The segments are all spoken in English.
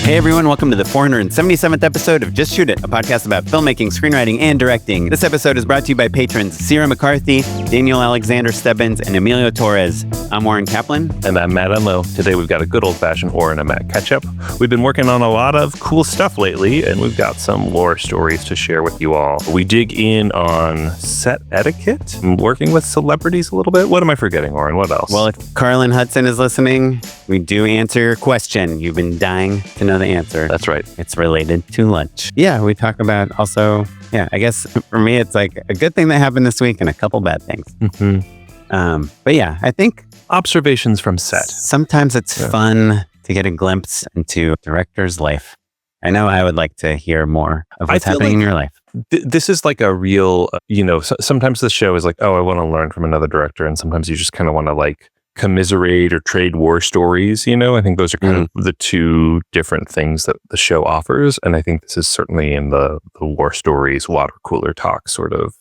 Hey everyone, welcome to the 477th episode of Just Shoot It, a podcast about filmmaking, screenwriting, and directing. This episode is brought to you by patrons Sierra McCarthy, Daniel Alexander Stebbins, and Emilio Torres. I'm Oren Kaplan. And I'm Matt Unlow. Today we've got a good old-fashioned Oren and Matt catch-up. We've been working on a lot of cool stuff lately, and we've got some lore stories to share with you all. We dig in on set etiquette, and working with celebrities a little bit. What am I forgetting, Oren? What else? Well, if Carlin Hudson is listening, we do answer your question. You've been dying to know the answer. That's right. It's related to lunch. Yeah, we talk about also, I guess for me, it's like a good thing that happened this week and a couple bad things. Mm-hmm. But yeah, I think observations from set. Sometimes it's fun to get a glimpse into a director's life. I know I would like to hear more of what's happening in your life. This is like a real, sometimes the show is like, oh, I want to learn from another director. And sometimes you just kind of want to like commiserate or trade war stories. I think those are kind of the two different things that the show offers. And I think this is certainly in the war stories, water cooler talk sort of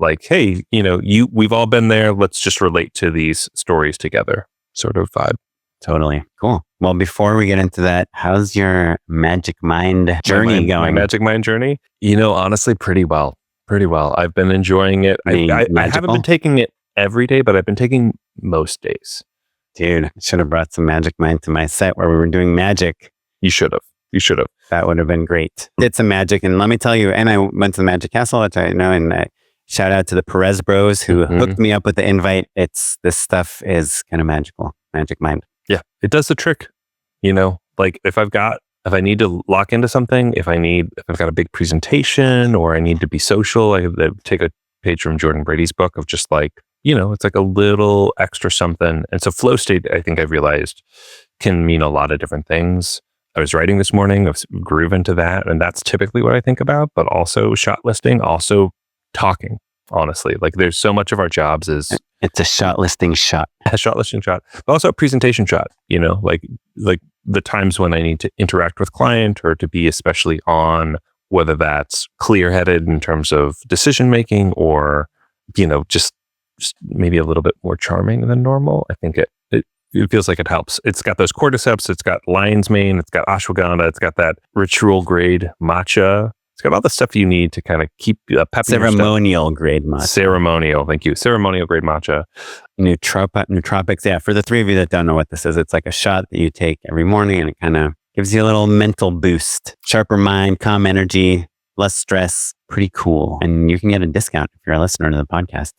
like, hey, we've all been there. Let's just relate to these stories together sort of vibe. Totally. Cool. Well, before we get into that, how's your Magic Mind journey going? My Magic Mind journey? Honestly, pretty well. Pretty well. I've been enjoying it. I haven't been taking it every day, but I've been taking most days. Dude, I should have brought some Magic Mind to my set where we were doing magic. You should have. That would have been great. Did some magic, and let me tell you, and I went to the Magic Castle, which I know, and shout out to the Perez Bros who hooked me up with the invite. This stuff is kind of magical. Magic Mind. Yeah, it does the trick. Like if I need to lock into something, if I've got a big presentation or I need to be social, I take a page from Jordan Brady's book of just like, it's like a little extra something. And so flow state, I think I've realized, can mean a lot of different things. I was writing this morning, I was grooving to that, and that's typically what I think about, but also shot listing, also talking, honestly. Like there's so much of our jobs is... It's a shot listing shot. A shot listing shot, but also a presentation shot, like the times when I need to interact with client or to be especially on, whether that's clear-headed in terms of decision-making or, just maybe a little bit more charming than normal. I think it feels like it helps. It's got those cordyceps, it's got lion's mane, it's got ashwagandha, it's got that ritual grade matcha. It's got all the stuff you need to kind of keep pep. Ceremonial grade matcha. Ceremonial, thank you. Ceremonial grade matcha. Nootropics. Yeah, for the three of you that don't know what this is, it's like a shot that you take every morning and it kind of gives you a little mental boost. Sharper mind, calm energy, less stress. Pretty cool. And you can get a discount if you're a listener to the podcast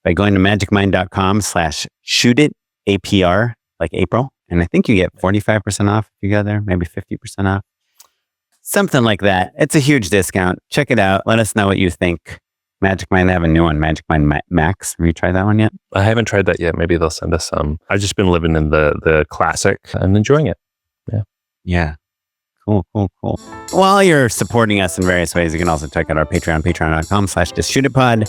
by going to magicmind.com/shootit, APR, like April. And I think you get 45% off if you go there, maybe 50% off. Something like that. It's a huge discount. Check it out. Let us know what you think. Magic Mind, they have a new one, Magic Mind Max. Have you tried that one yet? I haven't tried that yet. Maybe they'll send us some. I've just been living in the classic and enjoying it. Yeah. Cool. While you're supporting us in various ways, you can also check out our Patreon, patreon.com/justshootitpod.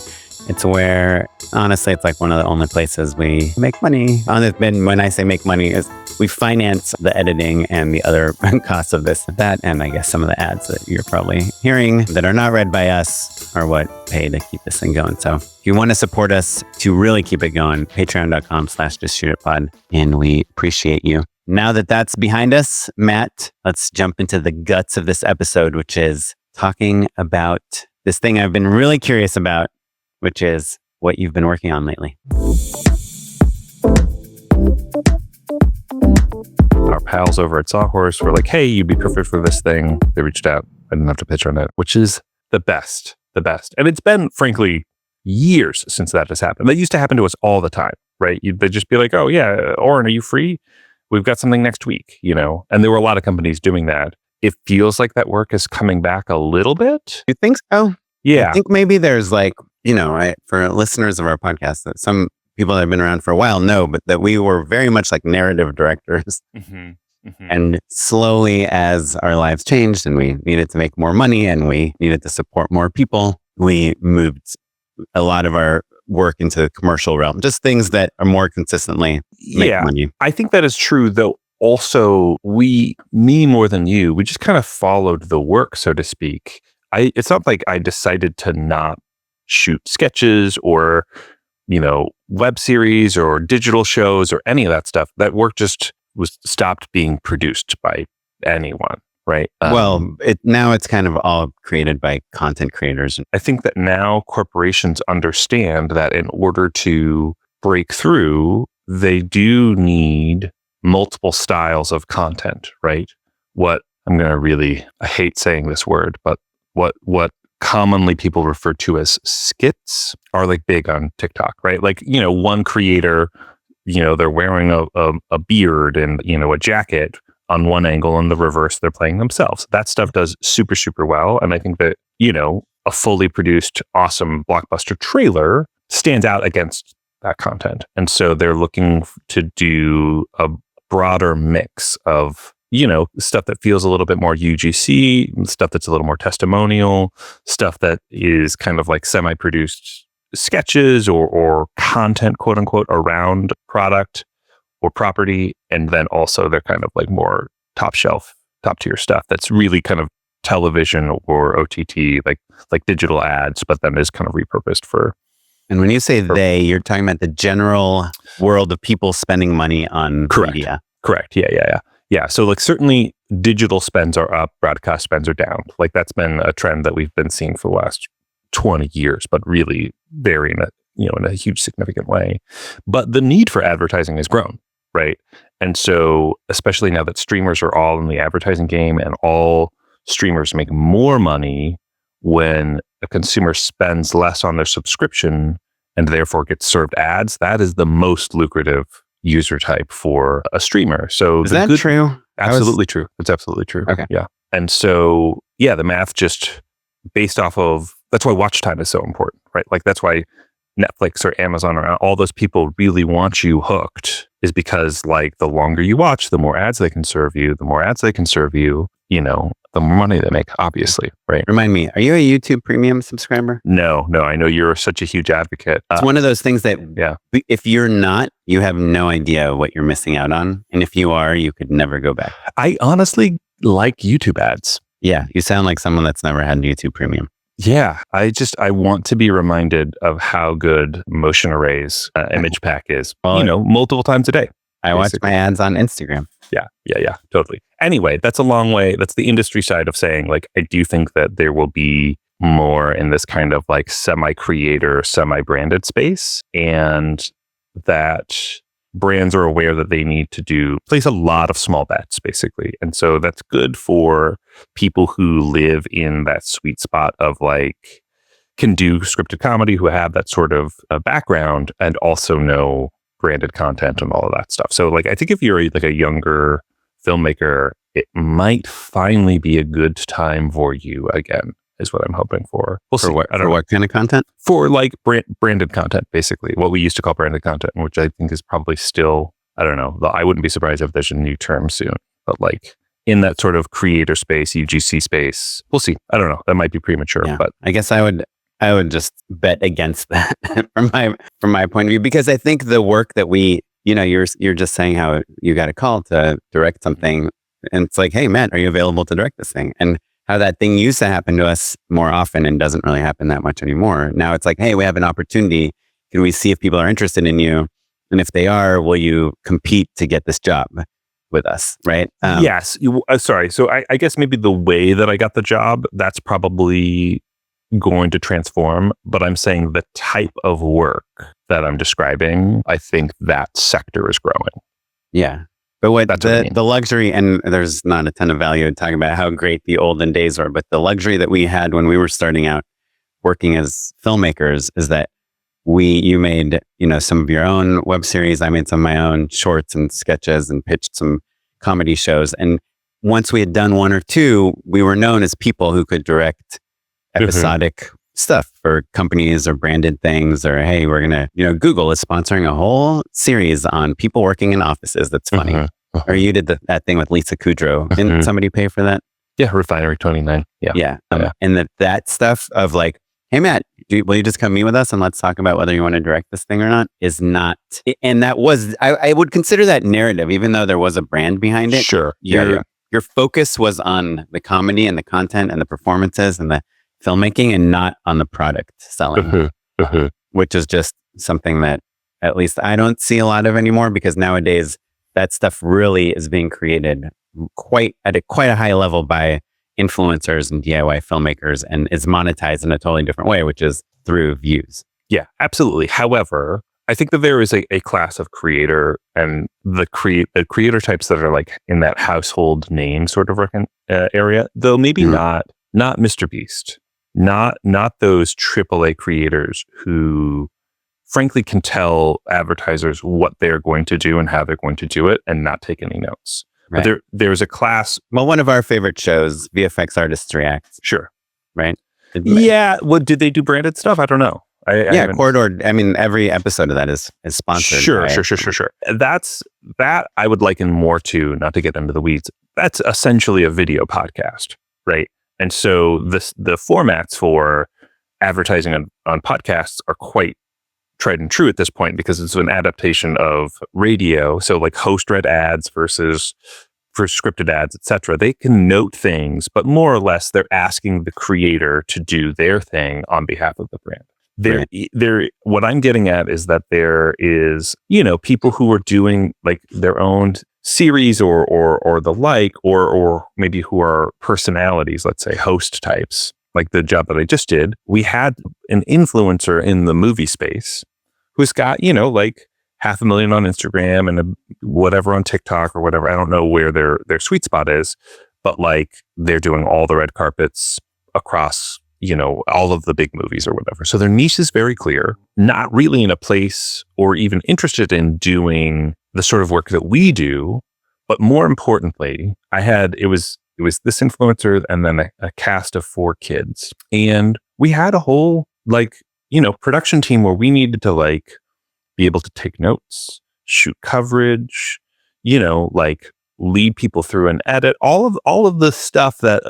It's where, honestly, it's like one of the only places we make money. When I say make money, is we finance the editing and the other costs of this and that, and I guess some of the ads that you're probably hearing that are not read by us are what pay to keep this thing going. So if you want to support us to really keep it going, patreon.com/justshootitpod, and we appreciate you. Now that that's behind us, Matt, let's jump into the guts of this episode, which is talking about this thing I've been really curious about, which is what you've been working on lately. Our pals over at Sawhorse were like, hey, you'd be perfect for this thing. They reached out. I didn't have to pitch on it, which is the best. And it's been, frankly, years since that has happened. That used to happen to us all the time, right? They'd just be like, oh yeah, Oren, are you free? We've got something next week, and there were a lot of companies doing that. It feels like that work is coming back a little bit. You think so? Yeah. I think maybe there's like, for listeners of our podcast, that some people that have been around for a while know, but that we were very much like narrative directors. And slowly as our lives changed and we needed to make more money and we needed to support more people, we moved a lot of our work into the commercial realm, just things that are more consistently make money. I think that is true, though. Also, me more than you, we just kind of followed the work, so to speak. It's not like I decided to not shoot sketches or, web series or digital shows or any of that stuff. That work just was stopped being produced by anyone, right? Now it's kind of all created by content creators. I think that now corporations understand that in order to break through, they do need multiple styles of content, right? What I hate saying this word, but what commonly people refer to as skits are like big on TikTok, right? Like, one creator, they're wearing a beard and, a jacket on one angle, and the reverse, they're playing themselves. That stuff does super, super well. And I think that, a fully produced, awesome blockbuster trailer stands out against that content. And so they're looking to do a broader mix of, stuff that feels a little bit more UGC, stuff that's a little more testimonial, stuff that is kind of like semi-produced sketches or content, quote unquote, around product or property. And then also they're kind of like more top shelf, top tier stuff that's really kind of television or OTT, like digital ads, but then is kind of repurposed for. And when you say you're talking about the general world of people spending money on media. Correct. Yeah. So like certainly digital spends are up, broadcast spends are down. Like that's been a trend that we've been seeing for the last 20 years, but really vary in a huge significant way. But the need for advertising has grown, right? And so especially now that streamers are all in the advertising game and all streamers make more money when a consumer spends less on their subscription and therefore gets served ads, that is the most lucrative user type for a streamer. So is that true? Absolutely true. It's absolutely true. Okay. Yeah. And so, the math just based off of, that's why watch time is so important, right? Like that's why Netflix or Amazon or all those people really want you hooked, is because like the longer you watch, the more ads they can serve you, the more money they make, obviously, right? Remind me, are you a YouTube Premium subscriber? No, I know you're such a huge advocate. It's one of those things that if you're not, you have no idea what you're missing out on. And if you are, you could never go back. I honestly like YouTube ads. Yeah, you sound like someone that's never had YouTube Premium. Yeah, I want to be reminded of how good Motion Array's image pack is, multiple times a day. I watch my ads on Instagram. Yeah, totally. Anyway, that's a long way. That's the industry side of saying, like, I do think that there will be more in this kind of like semi-creator, semi-branded space, and that brands are aware that they need to place a lot of small bets, basically. And so that's good for people who live in that sweet spot of like, can do scripted comedy, who have that sort of background and also know branded content and all of that stuff. So like, I think if you're like a younger filmmaker, it might finally be a good time for you again, is what I'm hoping for. We'll see. What kind of content? For like branded content, basically. What we used to call branded content, which I think is probably still, I don't know. I wouldn't be surprised if there's a new term soon. But like in that sort of creator space, UGC space, we'll see. I don't know. That might be premature, but I guess I would just bet against that from my point of view, because I think the work that you're just saying how you got a call to direct something, and it's like, hey, Matt, are you available to direct this thing? And how that thing used to happen to us more often and doesn't really happen that much anymore. Now it's like, hey, we have an opportunity. Can we see if people are interested in you? And if they are, will you compete to get this job with us? Right? Yes. Sorry. So I guess maybe the way that I got the job, that's probably going to transform. But I'm saying the type of work that I'm describing, I think that sector is growing. Yeah. But the luxury, and there's not a ton of value in talking about how great the olden days are, but the luxury that we had when we were starting out working as filmmakers is that you made, some of your own web series. I made some of my own shorts and sketches and pitched some comedy shows. And once we had done one or two, we were known as people who could direct episodic stuff for companies or branded things, or, hey, we're going to, Google is sponsoring a whole series on people working in offices. That's funny. Or you did that thing with Lisa Kudrow. Didn't somebody pay for that? Yeah. Refinery 29. Yeah. And that stuff of like, hey, Matt, will you just come meet with us and let's talk about whether you want to direct this thing or not, is not. And that was, I would consider that narrative, even though there was a brand behind it. Sure. Your focus was on the comedy and the content and the performances and the filmmaking, and not on the product selling, which is just something that at least I don't see a lot of anymore, because nowadays that stuff really is being created quite a high level by influencers and DIY filmmakers, and is monetized in a totally different way, which is through views. Yeah, absolutely. However, I think that there is a class of creator, and the creator types that are like in that household name sort of area, though maybe not Mr. Beast, not those AAA creators who frankly can tell advertisers what they're going to do and how they're going to do it and not take any notes. Right. But there's a class. Well, one of our favorite shows, VFX Artists React. Sure. Right? Yeah. What did they do branded stuff? I don't know. Corridor. I mean, every episode of that is sponsored. Sure. That I would liken more to, not to get into the weeds, that's essentially a video podcast, right? And so the formats for advertising on podcasts are quite tried and true at this point, because it's an adaptation of radio. So like host read ads versus for scripted ads, etc. They can note things, but more or less they're asking the creator to do their thing on behalf of the brand. What I'm getting at is that there is, people who are doing like their own series or the like, or maybe who are personalities, let's say host types, like the job that I just did. We had an influencer in the movie space who's got, like 500,000 on Instagram and whatever on TikTok or whatever. I don't know where their sweet spot is, but like they're doing all the red carpets across, all of the big movies or whatever. So their niche is very clear, not really in a place or even interested in doing the sort of work that we do. But more importantly, it was this influencer and then a cast of 4 kids. And we had a whole production team where we needed to like be able to take notes, shoot coverage, lead people through an edit, all of the stuff that,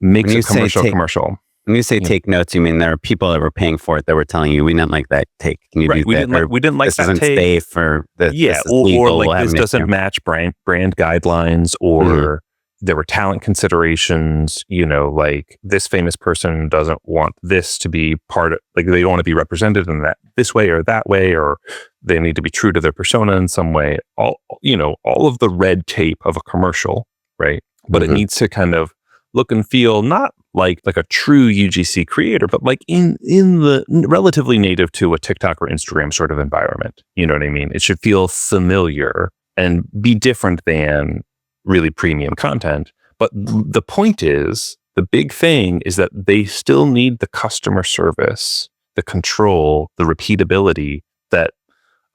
makes a commercial. When you say take notes, you mean there are people that were paying for it that were telling you, we didn't like that take. Can you do that? We didn't like this that isn't take. Safe, or this is or legal, like this doesn't match brand guidelines, or there were talent considerations, like this famous person doesn't want this to be part of, like they don't want to be represented in this way or that way, or they need to be true to their persona in some way. All of the red tape of a commercial, right? But it needs to kind of look and feel not like a true UGC creator, but like in the relatively native to a TikTok or Instagram sort of environment. You know what I mean? It should feel familiar and be different than really premium content. But the point is, the big thing is that they still need the customer service, the control, the repeatability that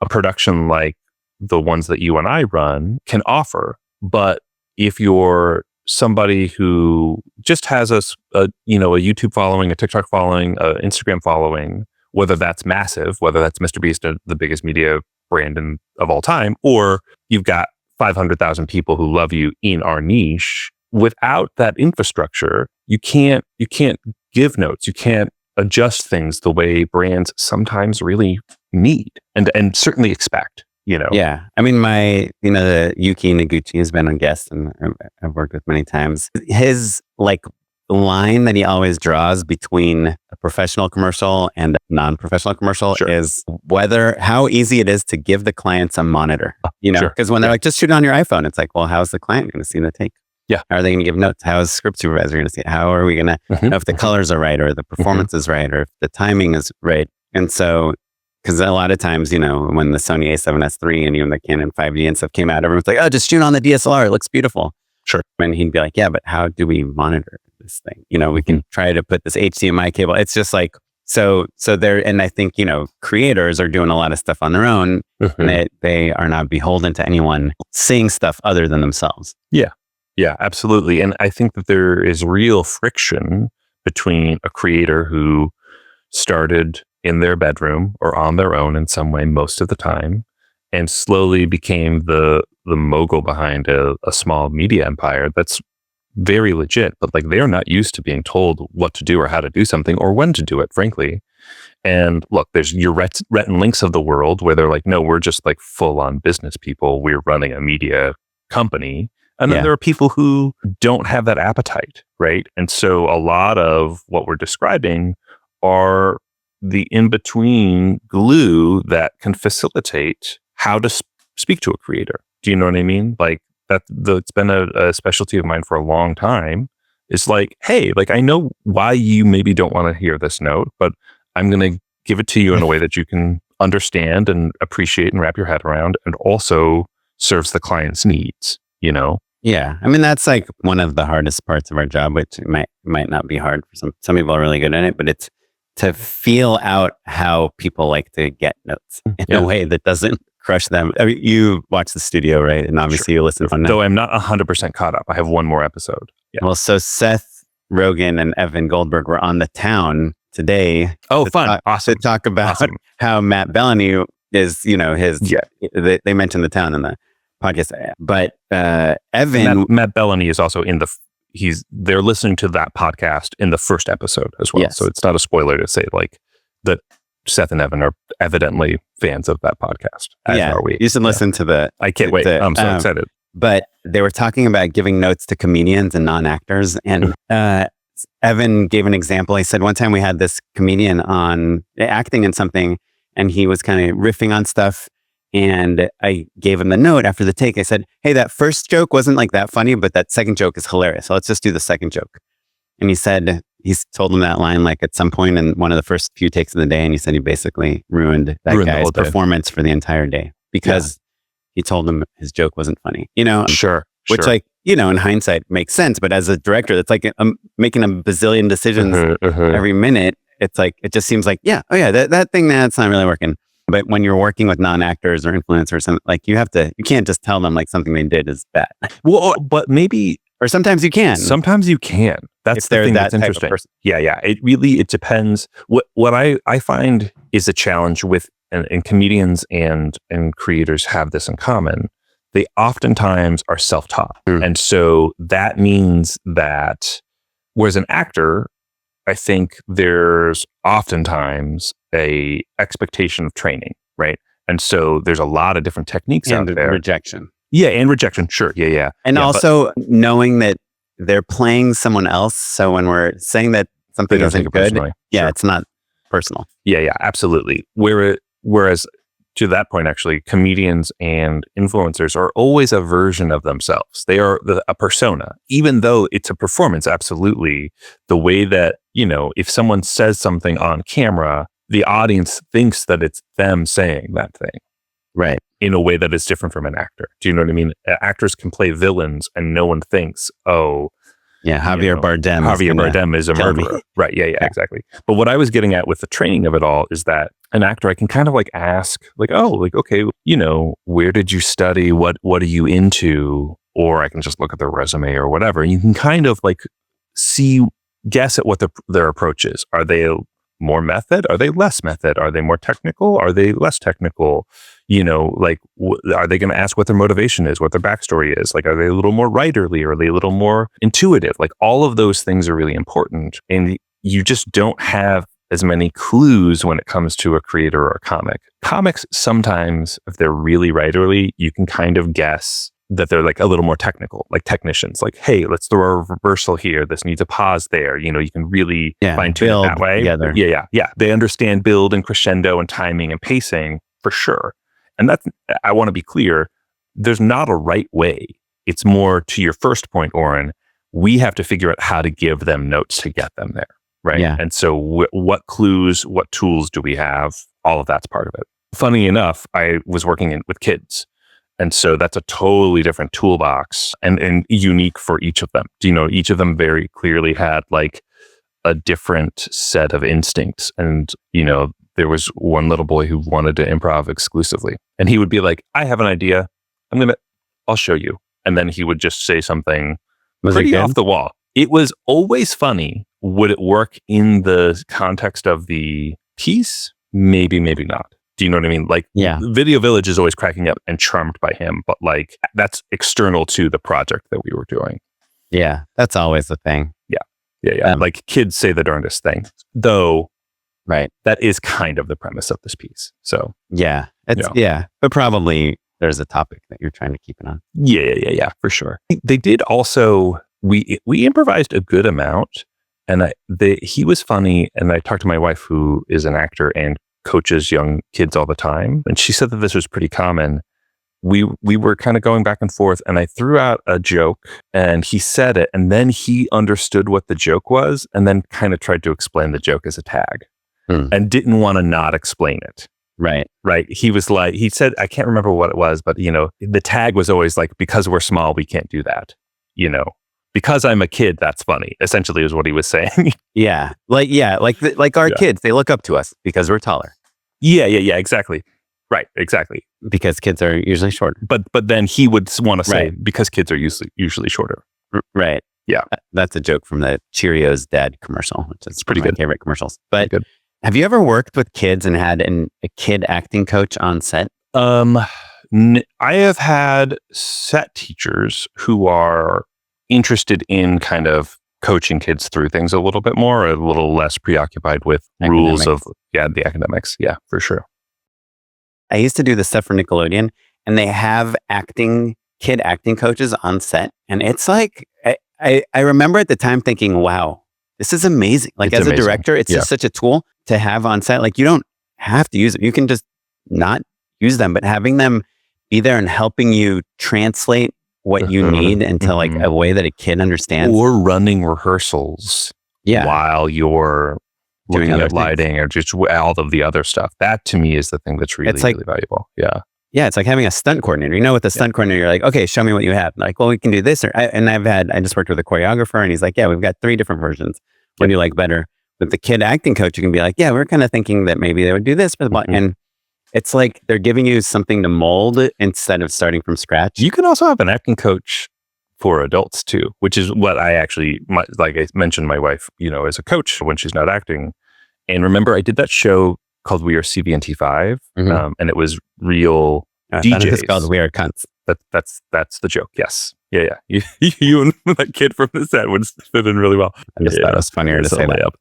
a production like the ones that you and I run can offer. But if you're somebody who just has a YouTube following, a TikTok following, a Instagram following, whether that's massive, whether that's Mr. Beast, the biggest media brand of all time, or you've got 500,000 people who love you in our niche, without that infrastructure, you can't give notes. You can't adjust things the way brands sometimes really need and certainly expect. Yeah. I mean, the Yuki Noguchi has been on guest and I've worked with many times. His line that he always draws between a professional commercial and a non-professional commercial is how easy it is to give the clients a monitor, because when they're like, just shoot it on your iPhone, it's like, well, how's the client going to see the take? Yeah. How are they going to give notes? How is script supervisor going to see it? How are we going to know if the colors are right or the performance is right or if the timing is right? And so, because a lot of times, when the Sony A7S III and even the Canon 5D and stuff came out, everyone's like, oh, just shoot on the DSLR. It looks beautiful. Sure. And he'd be like, yeah, but how do we monitor this thing? We can try to put this HDMI cable. It's just like, so there, and I think, creators are doing a lot of stuff on their own and they are not beholden to anyone seeing stuff other than themselves. Yeah. Yeah, absolutely. And I think that there is real friction between a creator who started in their bedroom or on their own in some way most of the time, and slowly became the mogul behind a small media empire that's very legit, but like they're not used to being told what to do or how to do something or when to do it, frankly. And look, there's your Rhett and Links of the world where they're like, no, we're just like full on business people. We're running a media company. And then there are people who don't have that appetite, right? And so a lot of what we're describing are the in-between glue that can facilitate how to speak to a creator. Do you know what I mean? Like It's been a specialty of mine for a long time. It's like, hey, like I know why you maybe don't want to hear this note, but I'm going to give it to you in a way that you can understand and appreciate and wrap your head around, and also serves the client's needs, you know? Yeah. I mean, that's like one of the hardest parts of our job, which might not be hard for some people are really good at it, but it's to feel out how people like to get notes in a way that doesn't crush them. I mean, you watch the studio, right? And obviously you listen on that. Though I'm not 100% caught up. I have one more episode. Yeah. Well, so Seth Rogen and Evan Goldberg were on The Town today. Oh, fun. Awesome. To talk about how Matt Bellany is, they mentioned The Town in the podcast. But Evan... Matt Bellany is also they're listening to that podcast in the first episode as well. Yes. So it's not a spoiler to say like that Seth and Evan are evidently fans of that podcast. As are we. You should listen to the... I can't wait. I'm so excited. But they were talking about giving notes to comedians and non-actors. And Evan gave an example. He said, one time we had this comedian on acting in something, and he was kind of riffing on stuff. And I gave him the note after the take. I said, hey, that first joke wasn't like that funny, but that second joke is hilarious. So let's just do the second joke. And he said, he's told him that line like at some point in one of the first few takes of the day. And he said he basically ruined guy's performance for the entire day because he told him his joke wasn't funny, Sure. Which like, in hindsight makes sense. But as a director, that's like making a bazillion decisions every minute. It's like, it just seems like, that thing, that's not really working. But when you're working with non-actors or influencers, like you can't just tell them like something they did is bad. Well, but maybe, or sometimes you can. Sometimes you can. That's the thing that's interesting. Yeah. It depends. What I find is a challenge with, and comedians and creators have this in common. They oftentimes are self-taught. And so that means that, whereas an actor, I think there's oftentimes a expectation of training, right? And so there's a lot of different techniques out there. Rejection. Yeah, and rejection. Sure. Yeah. And also knowing that they're playing someone else. So when we're saying that something isn't good, it's not personal. Yeah, absolutely. Whereas to that point, actually, comedians and influencers are always a version of themselves. They are a persona, even though it's a performance. Absolutely. The way that, if someone says something on camera, the audience thinks that it's them saying that thing. Right. In a way that is different from an actor. Do you know what I mean? Actors can play villains and no one thinks, Javier Bardem is a murderer. Right. Yeah, exactly. But what I was getting at with the training of it all is that an actor, I can kind of like ask, like, okay, where did you study? What are you into? Or I can just look at their resume or whatever. And you can kind of like guess at what their approach is. Are they more method? Are they less method? Are they more technical? Are they less technical? Are they going to ask what their motivation is, what their backstory is? Like, are they a little more writerly? Or are they a little more intuitive? Like, all of those things are really important. And you just don't have as many clues when it comes to a creator or a comic. Comics, sometimes, if they're really writerly, you can kind of guess that they're like a little more technical, like technicians, like, hey, let's throw a reversal here. This needs a pause there. You can really fine tune it that way. Together. Yeah. They understand build and crescendo and timing and pacing for sure. And I want to be clear, there's not a right way. It's more to your first point, Oren, we have to figure out how to give them notes to get them there. Right. Yeah. And so what clues, what tools do we have? All of that's part of it. Funny enough, I was working with kids. And so that's a totally different toolbox and unique for each of them. Each of them very clearly had like a different set of instincts. And, there was one little boy who wanted to improv exclusively. And he would be like, I have an idea. I'll show you. And then he would just say something pretty off the wall. It was always funny. Would it work in the context of the piece? Maybe, maybe not. Do you know what I mean? Like, Video Village is always cracking up and charmed by him, but like that's external to the project that we were doing. Yeah, that's always the thing. Yeah. Like kids say the darndest thing, though. Right. That is kind of the premise of this piece. So but probably there's a topic that you're trying to keep it on. Yeah, for sure. They did also. We improvised a good amount, and he was funny. And I talked to my wife, who is an actor and coaches young kids all the time. And she said that this was pretty common. we were kind of going back and forth, and I threw out a joke and he said it, and then he understood what the joke was and then kind of tried to explain the joke as a tag and didn't want to not explain it. Right. He was like, he said, I can't remember what it was, but the tag was always like, because we're small, we can't do that. Because I'm a kid, that's funny, essentially is what he was saying. Yeah. Like our kids, they look up to us because we're taller. Yeah, exactly. Right, exactly. Because kids are usually shorter. But then he would want to say, because kids are usually shorter. Right. Yeah. That's a joke from the Cheerios Dad commercial, which is pretty one of my favorite commercials. But have you ever worked with kids and had a kid acting coach on set? I have had set teachers who are interested in kind of coaching kids through things a little bit more, a little less preoccupied with rules of the academics. Yeah, for sure. I used to do this stuff for Nickelodeon, and they have kid acting coaches on set. And it's like, I remember at the time thinking, wow, this is amazing. Like as a director, it's just such a tool to have on set. Like you don't have to use it. You can just not use them, but having them be there and helping you translate what you need into like a way that a kid understands. Or running rehearsals while you're looking at lighting or just all of the other stuff. That to me is the thing that's really valuable. Yeah. Yeah. It's like having a stunt coordinator. With a stunt coordinator, you're like, okay, show me what you have. Like, well, we can do this. I just worked with a choreographer and he's like, yeah, we've got 3 different versions. What do you like better? With the kid acting coach, you can be like, yeah, we're kind of thinking that maybe they would do this. And it's like they're giving you something to mold instead of starting from scratch. You can also have an acting coach for adults too, which is what I actually, like I mentioned my wife, as a coach when she's not acting. And remember, I did that show called We Are CVNT5, and it was real DJs. It's called We Are Cunts. That's the joke. Yes. Yeah. You and that kid from the set would fit in really well. I just thought it was funnier to say that.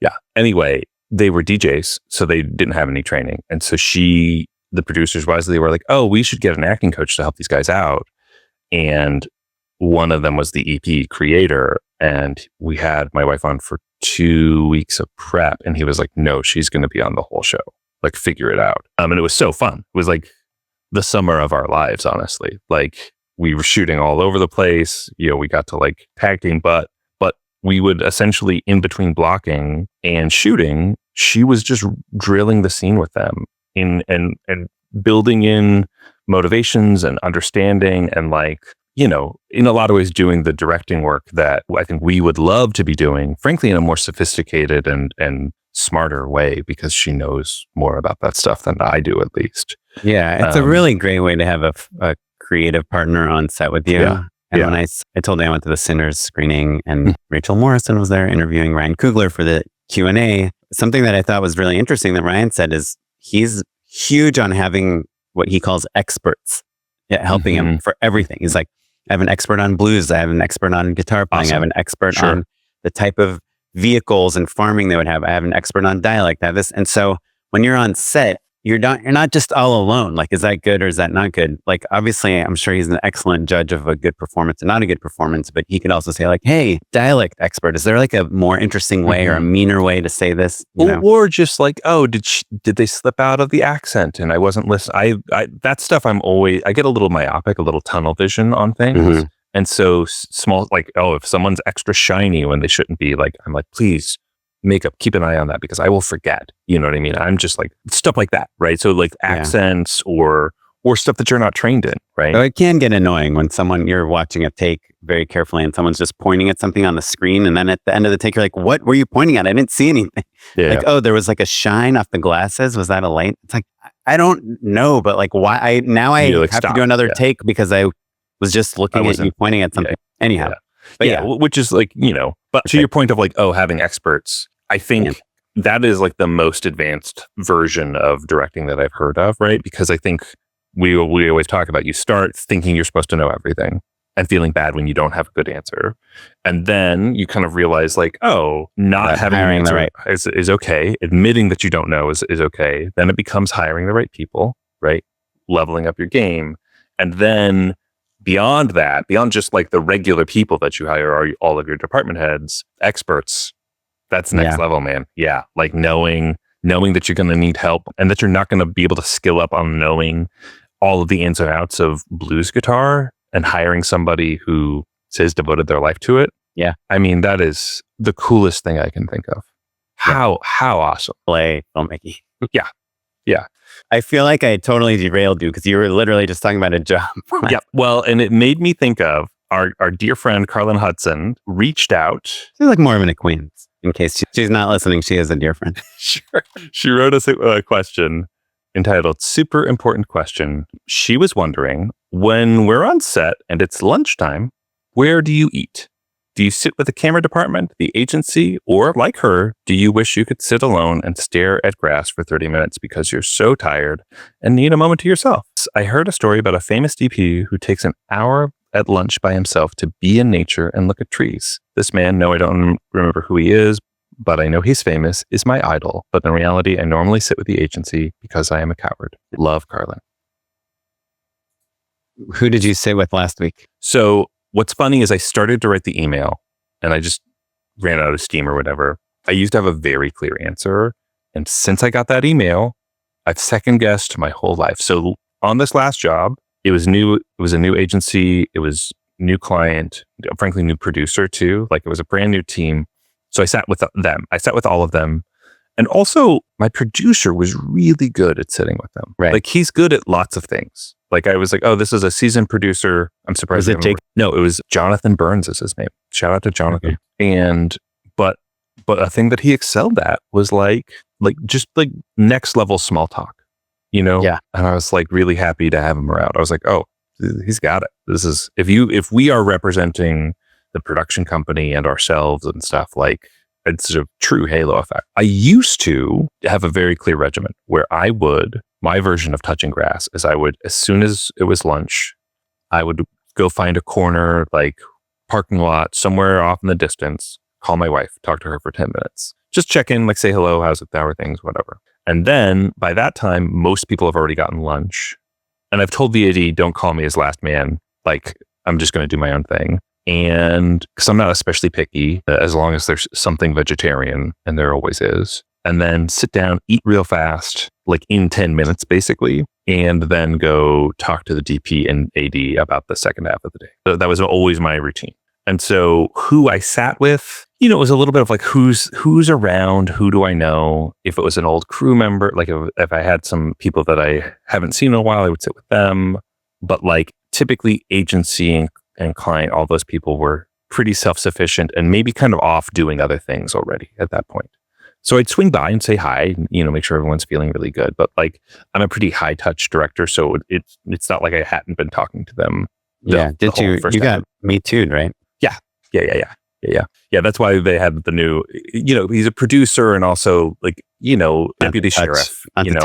Yeah. Anyway, they were DJs, so they didn't have any training. And so the producers wisely were like, oh, we should get an acting coach to help these guys out. And one of them was the EP creator. And we had my wife on for 2 weeks of prep. And he was like, no, she's going to be on the whole show. Like, figure it out. And it was so fun. It was like the summer of our lives, honestly. Like, we were shooting all over the place. We got to like tag team, but we would essentially, in between blocking and shooting, she was just drilling the scene with them and building in motivations and understanding and like, in a lot of ways doing the directing work that I think we would love to be doing, frankly, in a more sophisticated and smarter way, because she knows more about that stuff than I do, at least. Yeah, it's a really great way to have a creative partner on set with you. Yeah. And when I told you I went to the Sinners screening and Rachel Morrison was there interviewing Ryan Coogler for the Q&A, something that I thought was really interesting that Ryan said is he's huge on having what he calls experts helping him for everything. He's like, I have an expert on blues. I have an expert on guitar playing. I have an expert on the type of vehicles and farming they would have. I have an expert on dialect. I have this. And so when you're on set, you're not just all alone. Like, is that good or is that not good? Like, obviously, I'm sure he's an excellent judge of a good performance and not a good performance, but he could also say like, hey, dialect expert, is there like a more interesting way or a meaner way to say this? Or just like, oh, did they slip out of the accent and I wasn't listening? I that stuff I get a little myopic, a little tunnel vision on things. And so small, like, oh, if someone's extra shiny when they shouldn't be, like, I'm like, please, makeup, keep an eye on that because I will forget. You know what I mean? I'm just like stuff like that, right? So like accents or stuff that you're not trained in, right? So it can get annoying when you're watching a take very carefully and someone's just pointing at something on the screen, and then at the end of the take, you're like, what were you pointing at? I didn't see anything. Yeah. Like, oh, there was like a shine off the glasses. Was that a light? It's like, I don't know, but like, why? I have to do another take because I was just looking at you pointing at something. Anyhow. But which is like, but to your point of like, oh, having experts, I think that is like the most advanced version of directing that I've heard of, right? Because I think we always talk about you start thinking you're supposed to know everything and feeling bad when you don't have a good answer. And then you kind of realize like, oh, not having an answer is okay. Admitting that you don't know is okay. Then it becomes hiring the right people, right? Leveling up your game. And then beyond that, beyond just like the regular people that you hire are all of your department heads, experts. That's next level, man. Yeah. Like knowing that you're going to need help and that you're not going to be able to skill up on knowing all of the ins and outs of blues guitar and hiring somebody who says devoted their life to it. Yeah. I mean, that is the coolest thing I can think of. How awesome. Play filmmaking. Yeah. Yeah. I feel like I totally derailed you because you were literally just talking about a job. Yeah. Well, and it made me think of our dear friend, Carlin Hudson, reached out. She's like more of an acquaintance. In case she's not listening, she is a dear friend. Sure. She wrote us a question entitled Super Important Question. She was wondering, when we're on set and it's lunchtime, where do you eat? Do you sit with the camera department, the agency, or like her, do you wish you could sit alone and stare at grass for 30 minutes because you're so tired and need a moment to yourself? I heard a story about a famous DP who takes an hour at lunch by himself to be in nature and look at trees. This man, no, I don't remember who he is, but I know he's famous, is my idol. But in reality, I normally sit with the agency because I am a coward. Love, Carlin. Who did you sit with last week? So what's funny is I started to write the email and I just ran out of steam or whatever. I used to have a very clear answer. And since I got that email, I've second guessed my whole life. So on this last job, it was new. It was a new agency. It was new client, frankly, new producer too. Like it was a brand new team. So I sat with them. I sat with all of them. And also my producer was really good at sitting with them. Right. Like he's good at lots of things. Like I was like, oh, this is a seasoned producer. I'm surprised. Was it Jake? No, it was Jonathan Burns is his name. Shout out to Jonathan. Okay. And, but a thing that he excelled at was like just like next level small talk, you know? Yeah. And I was like really happy to have him around. I was like, oh, he's got it. This is, if we are representing the production company and ourselves and stuff, like it's a true halo effect. I used to have a very clear regimen where my version of touching grass is as soon as it was lunch, I would go find a corner, like parking lot somewhere off in the distance, call my wife, talk to her for 10 minutes, just check in, like say hello, how are things, whatever. And then by that time, most people have already gotten lunch. And I've told the AD, don't call me as last man. Like I'm just going to do my own thing. And because I'm not especially picky, as long as there's something vegetarian, and there always is, and then sit down, eat real fast, like in 10 minutes, basically, and then go talk to the DP and AD about the second half of the day. So that was always my routine. And so who I sat with, you know, it was a little bit of like, who's around, who do I know? If it was an old crew member, like if I had some people that I haven't seen in a while, I would sit with them. But like typically agency and client, all those people were pretty self-sufficient and maybe kind of off doing other things already at that point. So I'd swing by and say hi, you know, make sure everyone's feeling really good. But like, I'm a pretty high touch director, so it's not like I hadn't been talking to them. Yeah. Did you got Me Too, right? Yeah. That's why they had the new, you know, he's a producer and also like, you know, deputy sheriff, you know,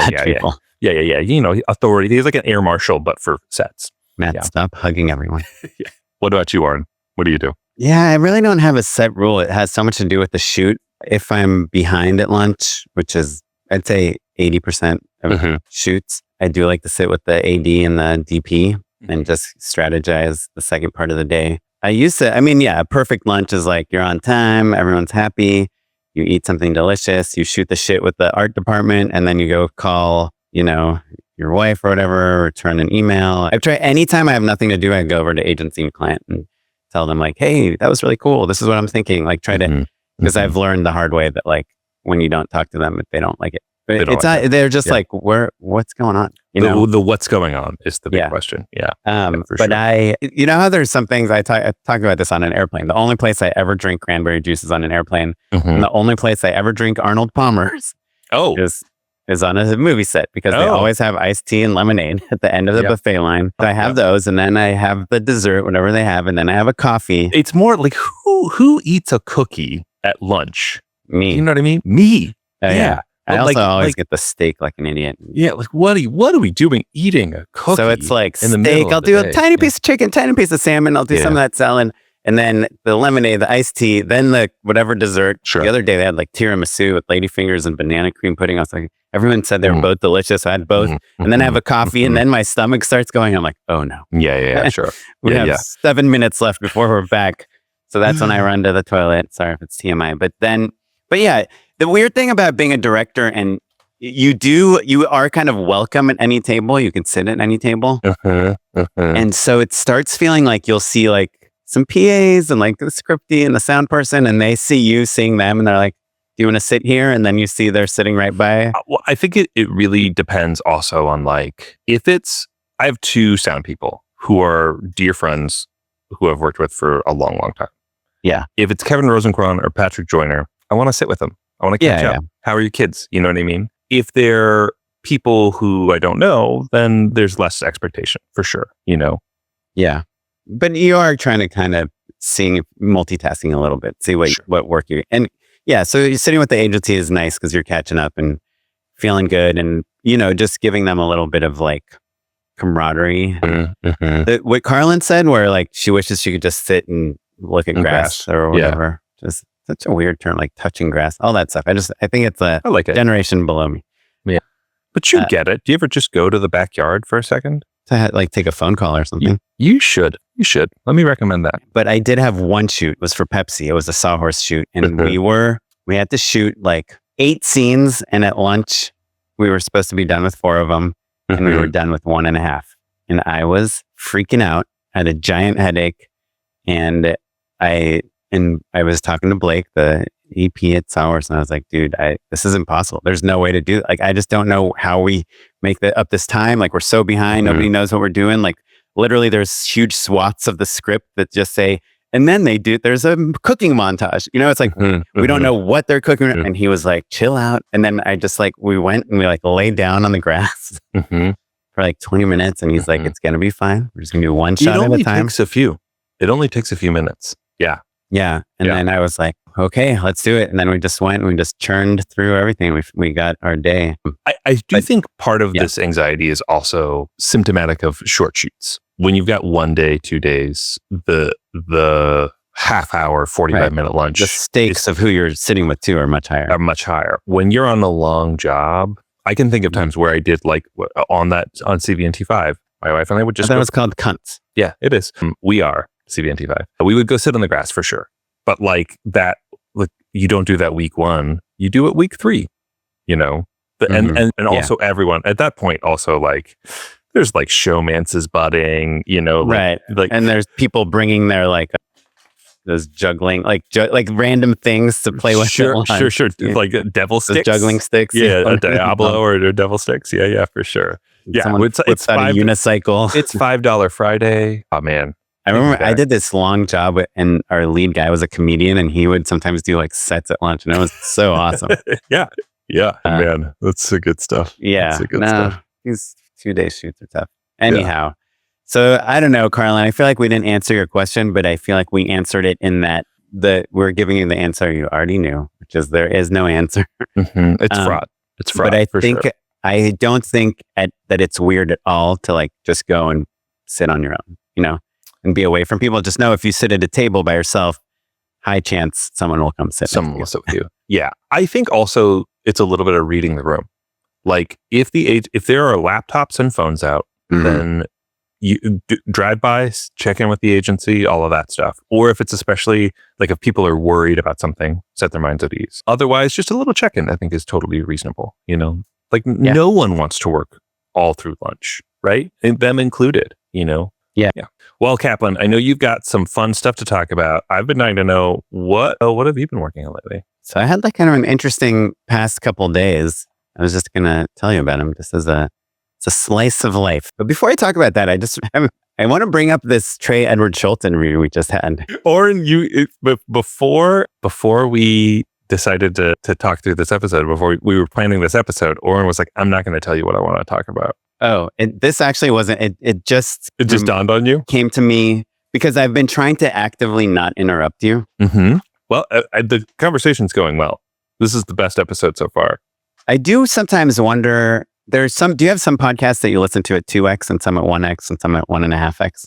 yeah. You know, authority. He's like an air marshal, but for sets. Matt, stop hugging everyone. Yeah. What about you, Oren? What do you do? Yeah, I really don't have a set rule. It has so much to do with the shoot. If I'm behind at lunch, which is, I'd say 80% of shoots, I do like to sit with the AD and the DP and just strategize the second part of the day. A perfect lunch is like you're on time, everyone's happy, you eat something delicious, you shoot the shit with the art department, and then you go call, you know, your wife or whatever, return an email. I've tried, anytime I have nothing to do, I go over to agency and client and tell them like, hey, that was really cool. This is what I'm thinking. Like try to, because I've learned the hard way that like when you don't talk to them, if they don't like it, but it's not, they're just like, what's going on? You know, the what's going on is the big question. Yeah. But sure. You know how there's some things I talk about this on an airplane. The only place I ever drink cranberry juice is on an airplane. And the only place I ever drink Arnold Palmer's is on a movie set because they always have iced tea and lemonade at the end of the buffet line. So I have those, and then I have the dessert, whatever they have, and then I have a coffee. It's more like who eats a cookie at lunch? Me. You know what I mean? Me. Yeah. I also always get the steak like an idiot. Yeah, like what are we doing eating a cookie? So it's like in the steak, I'll do a tiny piece of chicken, tiny piece of salmon, I'll do some of that salad, and then the lemonade, the iced tea, then the whatever dessert. Sure. The other day they had like tiramisu with ladyfingers and banana cream pudding. I was like, everyone said they were both delicious. I had both. And then I have a coffee and then my stomach starts going. I'm like, oh no. Yeah, sure. We have 7 minutes left before we're back. So that's when I run to the toilet. Sorry if it's TMI. But yeah, the weird thing about being a director and you are kind of welcome at any table. You can sit at any table. And so it starts feeling like you'll see like some PAs and like the scripty and the sound person, and they see you seeing them and they're like, do you want to sit here? And then you see they're sitting right by. Well, I think it really depends also on like, I have 2 sound people who are dear friends who I've worked with for a long, long time. Yeah. If it's Kevin Rosencron or Patrick Joyner, I want to sit with them. I want to catch up. How are your kids? You know what I mean? If they're people who I don't know, then there's less expectation for sure, you know? Yeah. But you are trying to kind of multitasking a little bit, see what work you, and yeah. So you're sitting with the agency is nice because you're catching up and feeling good and, you know, just giving them a little bit of like camaraderie. What Carlin said, where like she wishes she could just sit and look at grass or whatever. Just such a weird term, like touching grass, all that stuff. I think it's I like it. Generation below me. Yeah. But you get it. Do you ever just go to the backyard for a second? To like take a phone call or something? You should. Let me recommend that. But I did have one shoot. It was for Pepsi. It was a Sawhorse shoot. And we had to shoot like 8 scenes. And at lunch, we were supposed to be done with 4 of them. And we were done with 1.5. And I was freaking out. I had a giant headache. And I was talking to Blake, the EP at Sawhorse, and I was like, dude, this is impossible. There's no way to do it. Like, I just don't know how we make up this time. Like, we're so behind. Nobody knows what we're doing. Like, literally, there's huge swaths of the script that just say, and then there's a cooking montage. You know, it's like, we don't know what they're cooking. And he was like, chill out. And then I just like, we went and we like laid down on the grass for like 20 minutes. And he's like, it's going to be fine. We're just going to do one shot at a time. It only takes a few minutes. Yeah. Yeah. And then I was like, okay, let's do it. And then we just went and we just churned through everything. We got our day. I do think part of this anxiety is also symptomatic of short shoots. When you've got 1 day, 2 days, the half hour, 45-minute lunch. The stakes of who you're sitting with too are much higher. When you're on a long job, I can think of times where I did like on CVNT5, my wife and I would just that was called Cunts. Yeah, it is. We are CVNT5. We would go sit on the grass for sure. But like that, like you don't do that week 1. You do it week 3, you know? And also everyone at that point also like, there's like showmances budding, you know? Right. Like, and there's people bringing their like, those juggling, like random things to play with. Sure. Like devil sticks. Those juggling sticks. Yeah, a Diablo or devil sticks. Yeah, for sure. Yeah, it's a unicycle. It's $5 Friday. Oh man. I remember I did this long job and our lead guy was a comedian and he would sometimes do like sets at lunch and it was so awesome. Yeah, man. That's the good stuff. Yeah. Stuff. These 2-day shoots are tough. Anyhow. So I don't know, Carlin, I feel like we didn't answer your question, but I feel like we answered it in that we're giving you the answer you already knew, which is there is no answer. It's fraud. It's fraud. But I don't think that it's weird at all to like just go and sit on your own, you know, and be away from people. Just know if you sit at a table by yourself, high chance someone will come sit. Someone will sit with you. Yeah. I think also it's a little bit of reading the room. Like if there are laptops and phones out, then you drive by, check in with the agency, all of that stuff. Or if it's especially like if people are worried about something, set their minds at ease. Otherwise, just a little check-in I think is totally reasonable. You know, like no one wants to work all through lunch, right? And them included, you know? Yeah. Well, Kaplan, I know you've got some fun stuff to talk about. I've been dying to know what have you been working on lately? So I had like kind of an interesting past couple of days. I was just going to tell you about them just as it's a slice of life. But before I talk about that, I want to bring up this Trey Edward Schultz interview we just had. Oren, before we decided to talk through this episode, before we were planning this episode, Oren was like, I'm not going to tell you what I want to talk about. Oh, this actually wasn't. It just dawned on you? Came to me because I've been trying to actively not interrupt you. Well, the conversation's going well. This is the best episode so far. I do sometimes wonder, do you have some podcasts that you listen to at 2x and some at 1x and some at 1.5x?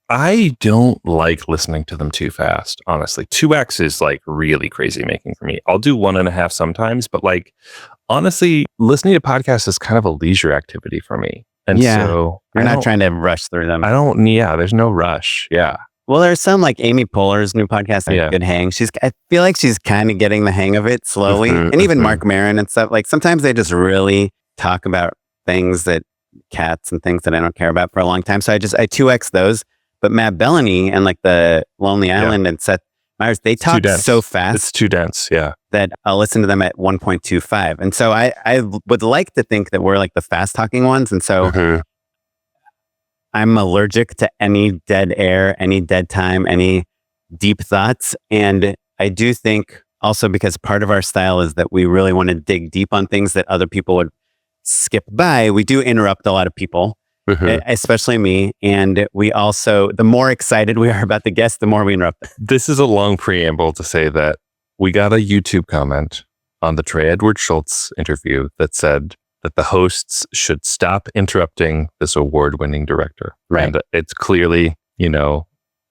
I don't like listening to them too fast, honestly. 2x is like really crazy making for me. I'll do 1.5 sometimes, but like, honestly, listening to podcasts is kind of a leisure activity for me. And so you're not trying to rush through them. there's no rush. Yeah. Well, there's some like Amy Poehler's new podcast, Yeah. Good Hang. I feel like she's kind of getting the hang of it slowly. Mhm, And even mhm. Mark Maron and stuff. Like sometimes they just really talk about things that cats and things that I don't care about for a long time. So I 2X those. But Matt Bellany and like the Lonely Yeah. Island and Seth Meyers, they It's too talk dense. so It's fast too dense. Yeah. that I'll listen to them at 1.25. And so I would like to think that we're like the fast talking ones. And so Mhm. I'm allergic to any dead air, any dead time, any deep thoughts. And I do think also because part of our style is that we really want to dig deep on things that other people would skip by. We do interrupt a lot of people, Mhm. especially me. And we also, the more excited we are about the guest, the more we interrupt them. This is a long preamble to say that we got a YouTube comment on the Trey Edward Schultz interview that said that the hosts should stop interrupting this award-winning director. Right. And it's clearly,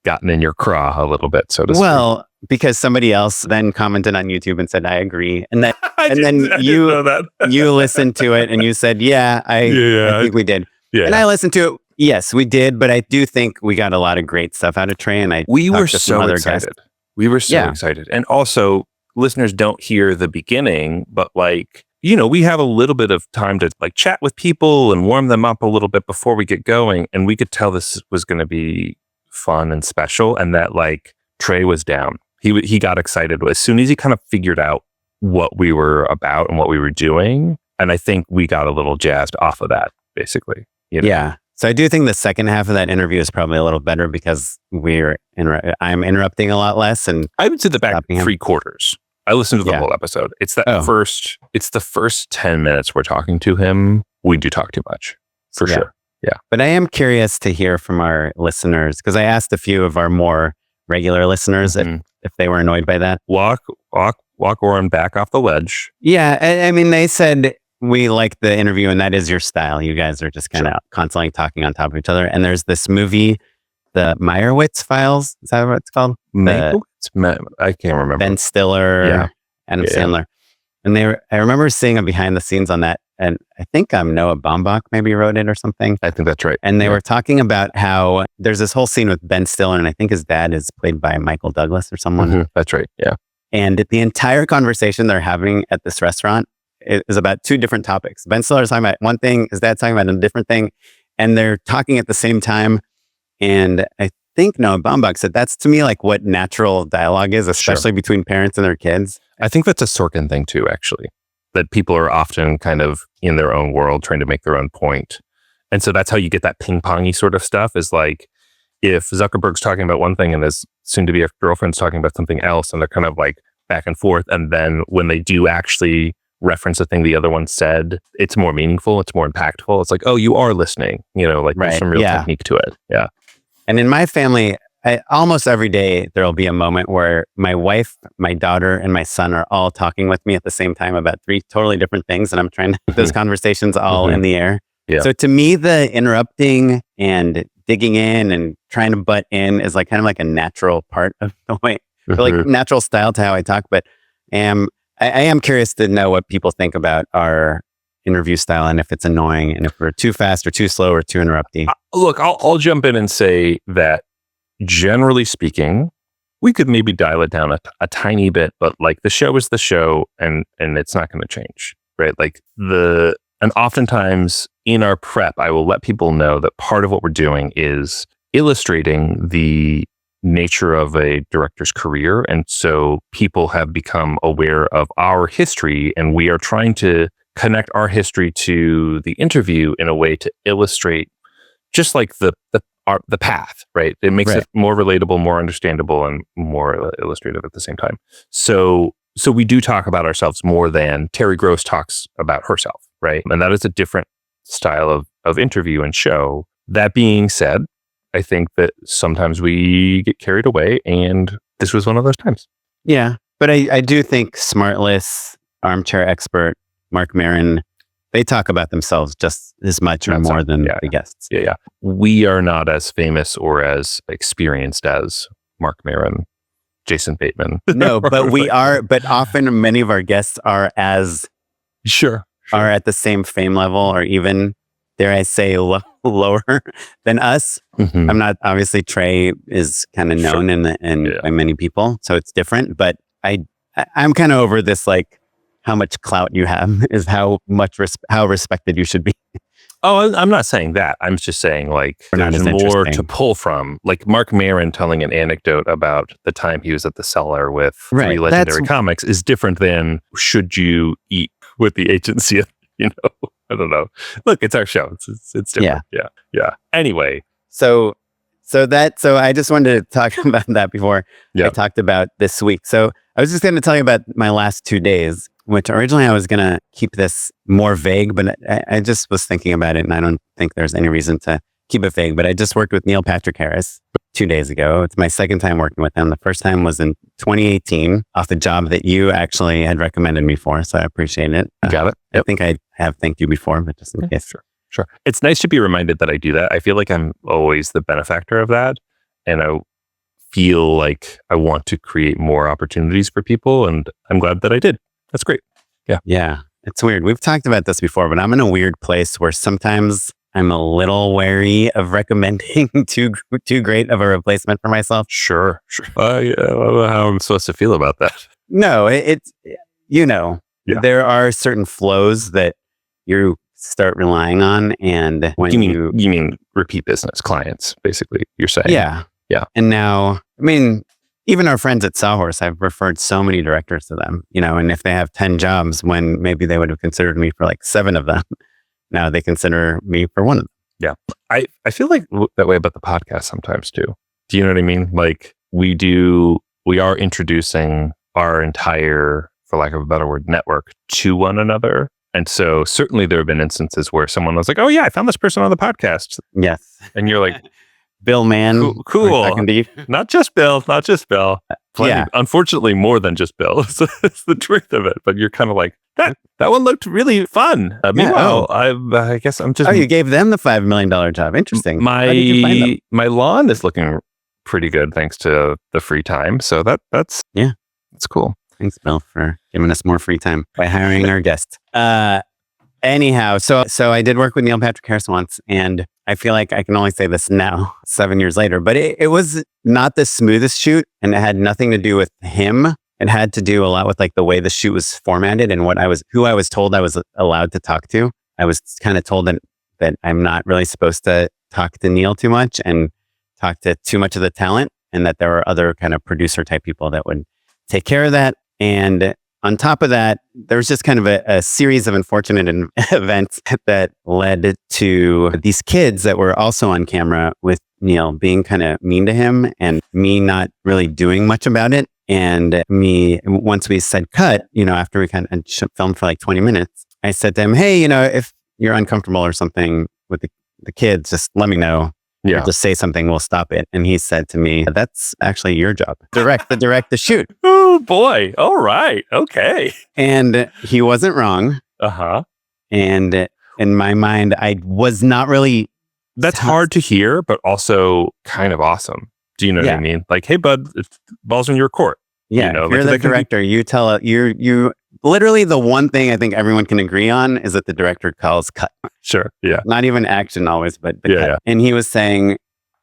gotten in your craw a little bit, so to speak. Well, because somebody else then commented on YouTube and said, I agree. And then, I didn't know that. you listened to it and you said, yeah, I think we did. Yeah. And I listened to it. Yes, we did. But I do think we got a lot of great stuff out of Trey. And we were talked to some so other excited. guests. We were so Yeah. excited. And also, listeners don't hear the beginning, but we have a little bit of time to chat with people and warm them up a little bit before we get going. And we could tell this was going to be fun and special. And that Trey was down. He got excited as soon as he kind of figured out what we were about and what we were doing. And I think we got a little jazzed off of that, basically. Yeah. So I do think the second half of that interview is probably a little better because I'm interrupting a lot less. And I would say the back stopping him. 3/4. I listened to the Yeah. whole episode. It's the first 10 minutes we're talking to him. We do talk too much, for sure. Yeah. But I am curious to hear from our listeners because I asked a few of our more regular listeners Mhm. if they were annoyed by that. Walk Oren back off the ledge. Yeah. I mean, they said we like the interview and that is your style. You guys are just kind of constantly talking on top of each other. And there's this movie, the Meyerowitz Files. Is that what it's called? I can't remember. Ben Stiller, Adam Sandler. And I remember seeing a behind the scenes on that. And I think Noah Baumbach maybe wrote it or something. I think that's right. And they were talking about how there's this whole scene with Ben Stiller, and I think his dad is played by Michael Douglas or someone. Mhm. That's right. Yeah. And the entire conversation they're having at this restaurant is about two different topics. Ben Stiller's talking about one thing, his dad's talking about a different thing, and they're talking at the same time. And I think Noah Baumbach said that's to me what natural dialogue is, especially between parents and their kids. I think that's a Sorkin thing too, actually. That people are often kind of in their own world trying to make their own point. And so that's how you get that ping-pongy sort of stuff is if Zuckerberg's talking about one thing and his soon-to-be girlfriend's talking about something else and they're kind of back and forth. And then when they do actually reference the thing the other one said, it's more meaningful, it's more impactful. It's oh, you are listening, there's some real technique to it. Yeah. And in my family, almost every day, there'll be a moment where my wife, my daughter, and my son are all talking with me at the same time about three totally different things. And I'm trying to put those conversations all in the air. Yeah. So to me, the interrupting and digging in and trying to butt in is kind of a natural part of the way, natural style to how I talk. But I am curious to know what people think about our interview style and if it's annoying and if we're too fast or too slow or too interrupty. Look, I'll jump in and say that generally speaking, we could maybe dial it down a tiny bit, but the show is the show and it's not going to change, right? And oftentimes in our prep, I will let people know that part of what we're doing is illustrating the nature of a director's career. And so people have become aware of our history and we are trying to connect our history to the interview in a way to illustrate just the path, right? It makes it more relatable, more understandable, and more illustrative at the same time. So we do talk about ourselves more than Terry Gross talks about herself, right? And that is a different style of interview and show. That being said, I think that sometimes we get carried away, and this was one of those times. Yeah, but I do think Smartless, Armchair Expert, Mark Maron, they talk about themselves just as much or more than the guests. Yeah. We are not as famous or as experienced as Mark Maron, Jason Bateman. No, but we are. But often many of our guests are are at the same fame level or even dare I say, lower than us. Mhm. I'm not, obviously Trey is kind of known by many people, so it's different, but I'm kind of over this, like, how much clout you have is how respected you should be. Oh, I'm not saying that. I'm just saying, like, Or not there's as more to interesting. pull from. Like Mark Maron telling an anecdote about the time he was at the cellar with Right, three legendary comics is different than should you eat with the agency. You know, I don't know. Look, it's our show. It's different. Yeah. Anyway, So I just wanted to talk about that before I talked about this week. So I was just going to tell you about my last 2 days, which originally I was going to keep this more vague, but I just was thinking about it, and I don't think there's any reason to keep it vague. But I just worked with Neil Patrick Harris 2 days ago. It's my second time working with him. The first time was in 2018 off the job that you actually had recommended me for, so I appreciate it. Got it. I think I have thanked you before, but just in case. Sure. It's nice to be reminded that I do that. I feel like I'm always the benefactor of that. And I feel like I want to create more opportunities for people. And I'm glad that I did. That's great. Yeah. Yeah. It's weird. We've talked about this before, but I'm in a weird place where sometimes I'm a little wary of recommending too great of a replacement for myself. Sure. I don't know how I'm supposed to feel about that. No, it's, there are certain flows that you start relying on, and when you mean repeat business clients, basically, you're saying. Yeah. And now, I mean, even our friends at Sawhorse, I've referred so many directors to them, and if they have 10 jobs when maybe they would have considered me for like 7 of them, now they consider me for 1 of them. Yeah. I feel like that way about the podcast sometimes too. Do you know what I mean? Like we are introducing our entire, for lack of a better word, network to one another. And so certainly there have been instances where someone was like, oh yeah, I found this person on the podcast. Yes. And you're like, Bill, man. Cool. Not just Bill. Yeah. Unfortunately, more than just Bill. So it's the truth of it. But you're kind of like, that one looked really fun. Meanwhile, I guess I'm just... Oh, you gave them the $5 million job. Interesting. How did you find them? My lawn is looking pretty good thanks to the free time. So that's cool. Thanks, Bill, for giving us more free time by hiring our guest. Anyhow, so I did work with Neil Patrick Harris once, and I feel like I can only say this now, 7 years later, but it was not the smoothest shoot, and it had nothing to do with him. It had to do a lot with like the way the shoot was formatted and who I was told I was allowed to talk to. I was kind of told that I'm not really supposed to talk to Neil too much and talk to too much of the talent, and that there were other kind of producer type people that would take care of that. And on top of that, there was just kind of a series of unfortunate events that led to these kids that were also on camera with Neil being kind of mean to him and me not really doing much about it. And once we said cut, after we kind of filmed for like 20 minutes, I said to him, hey, if you're uncomfortable or something with the kids, just let me know. Yeah. Just say something, we'll stop it. And he said to me, that's actually your job. Direct the shoot. Oh boy. All right. Okay. And he wasn't wrong. Uh-huh. And in my mind, I was not really... That's hard to hear, but also kind of awesome. Do you know what I mean? Like, hey bud, ball's in your court. Yeah. If you're the director, you tell it, you literally the one thing I think everyone can agree on is that the director calls cut. Sure. Yeah. Not even action always, but cut. Yeah. And he was saying,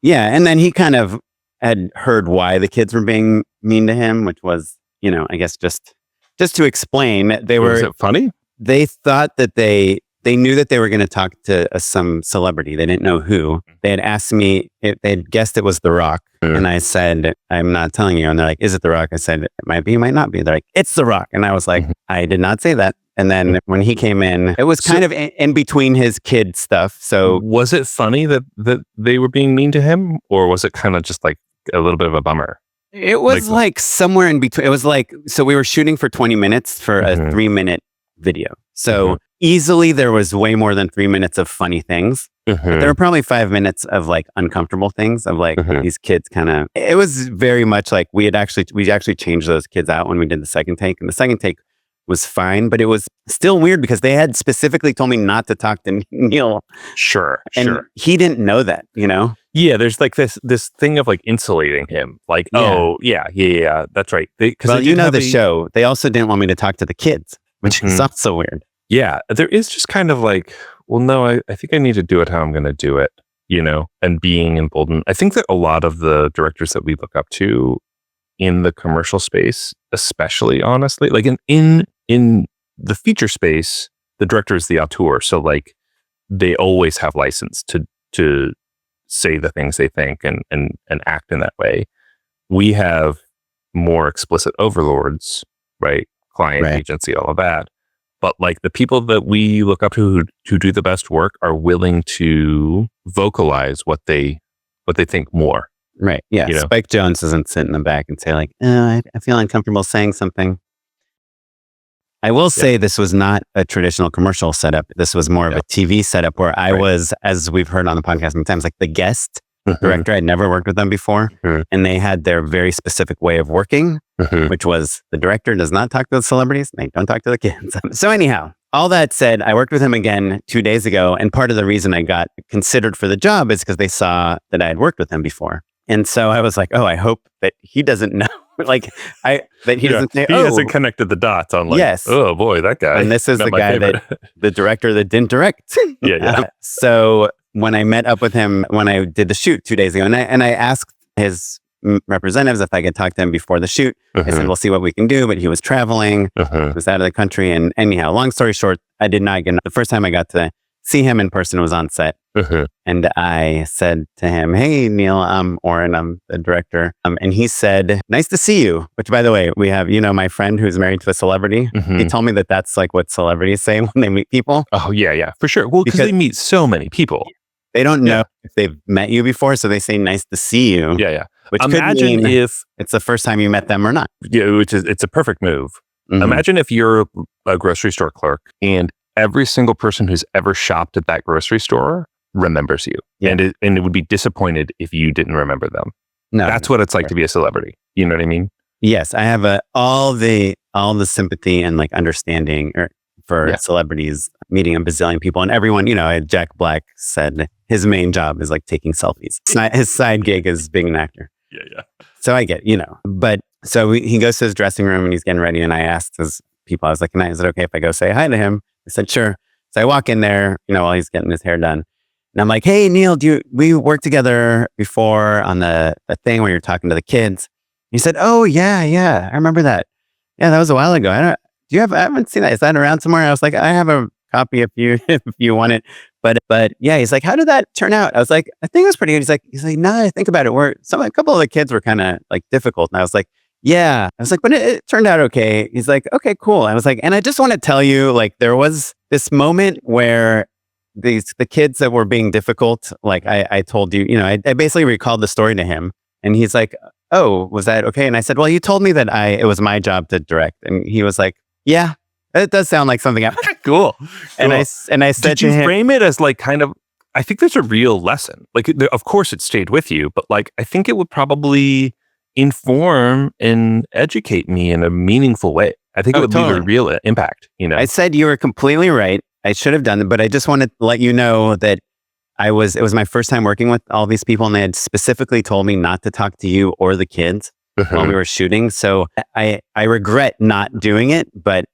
and then he kind of had heard why the kids were being mean to him, which was, I guess just to explain, Was it funny? They thought that they knew that they were going to talk to some celebrity. They didn't know who. They had asked me if they'd guessed it was The Rock. And I said, I'm not telling you. And they're like, is it The Rock? I said, it might be, it might not be. They're like, it's The Rock. And I was like, I did not say that. And then when he came in, it was kind of in between his kid stuff. So was it funny that they were being mean to him? Or was it kind of just like a little bit of a bummer? It was like somewhere in between. It was like, so we were shooting for 20 minutes for a 3-minute video. So easily there was way more than 3 minutes of funny things. But there were probably 5 minutes of like uncomfortable things of like these kids kind of, it was very much like we actually changed those kids out when we did the second take, and the second take was fine, but it was still weird because they had specifically told me not to talk to Neil. Sure. And he didn't know that, Yeah, there's like this thing of like insulating him. Like, yeah, that's right. Well, the show. They also didn't want me to talk to the kids, which is also weird. Yeah, there is just kind of like well, no, I think I need to do it how I'm going to do it, and being emboldened. I think that a lot of the directors that we look up to in the commercial space, especially honestly, like in the feature space, the director is the auteur. So like they always have license to say the things they think and act in that way. We have more explicit overlords, right? Client, agency, all of that. But like the people that we look up to who do the best work are willing to vocalize what they think more. Right. Yeah. Spike Jonze doesn't sit in the back and say like, I feel uncomfortable saying something. I will say this was not a traditional commercial setup. This was more of a TV setup where I was, as we've heard on the podcast many times, like the guest director. I'd never worked with them before. And they had their very specific way of working, which was the director does not talk to the celebrities. They don't talk to the kids. So anyhow, all that said, I worked with him again 2 days ago. And part of the reason I got considered for the job is because they saw that I had worked with him before. And so I was like, oh, I hope that he doesn't know. That he doesn't say, he hasn't connected the dots on like, oh boy, that guy. And this is the guy the director that didn't direct. So when I met up with him, when I did the shoot 2 days ago, and I asked his representatives if I could talk to him before the shoot. I said, we'll see what we can do. But he was traveling, he was out of the country. And anyhow, long story short, I did not get, the first time I got to see him in person was on set. And I said to him, hey, Neil, I'm Oren, I'm the director. And he said, nice to see you. Which, by the way, we have, my friend who's married to a celebrity. He told me that that's like what celebrities say when they meet people. Oh, yeah, for sure. Well, because they meet so many people. They don't know if they've met you before, so they say nice to see you. Yeah. Which imagine could mean if it's the first time you met them or not. Yeah, it's a perfect move. Imagine if you're a grocery store clerk and every single person who's ever shopped at that grocery store remembers you, and it would be disappointed if you didn't remember them. No, that's what it's like to be a celebrity. You know what I mean? Yes, I have all the sympathy and like understanding for celebrities meeting a bazillion people, and everyone. Jack Black said his main job is like taking selfies. It's not his side gig is being an actor. Yeah. So I get, but so he goes to his dressing room and he's getting ready, and I asked his people, I was like, is it okay if I go say hi to him? I said, sure. So I walk in there, while he's getting his hair done. And I'm like, hey, Neil, we worked together before on the thing where you're talking to the kids. He said, oh, yeah. I remember that. Yeah, that was a while ago. I haven't seen that. Is that around somewhere? I was like, I have a copy if you want it. But yeah, he's like, how did that turn out? I was like, I think it was pretty good. He's like, no, I think about it. A couple of the kids were kind of like difficult. And I was like, yeah. I was like, but it turned out okay. He's like, okay, cool. I was like, and I just want to tell you, like, there was this moment where the kids that were being difficult, like I told you, I basically recalled the story to him, and he's like, oh, was that okay? And I said, well, you told me that it was my job to direct. And he was like, yeah, it does sound like something. Cool. And I said to him, did you frame it as like kind of, I think there's a real lesson. Like, of course it stayed with you, but like, I think it would probably inform and educate me in a meaningful way. I think it would leave a real impact. I said you were completely right. I should have done it, but I just wanted to let you know that it was my first time working with all these people, and they had specifically told me not to talk to you or the kids while we were shooting. So I regret not doing it, but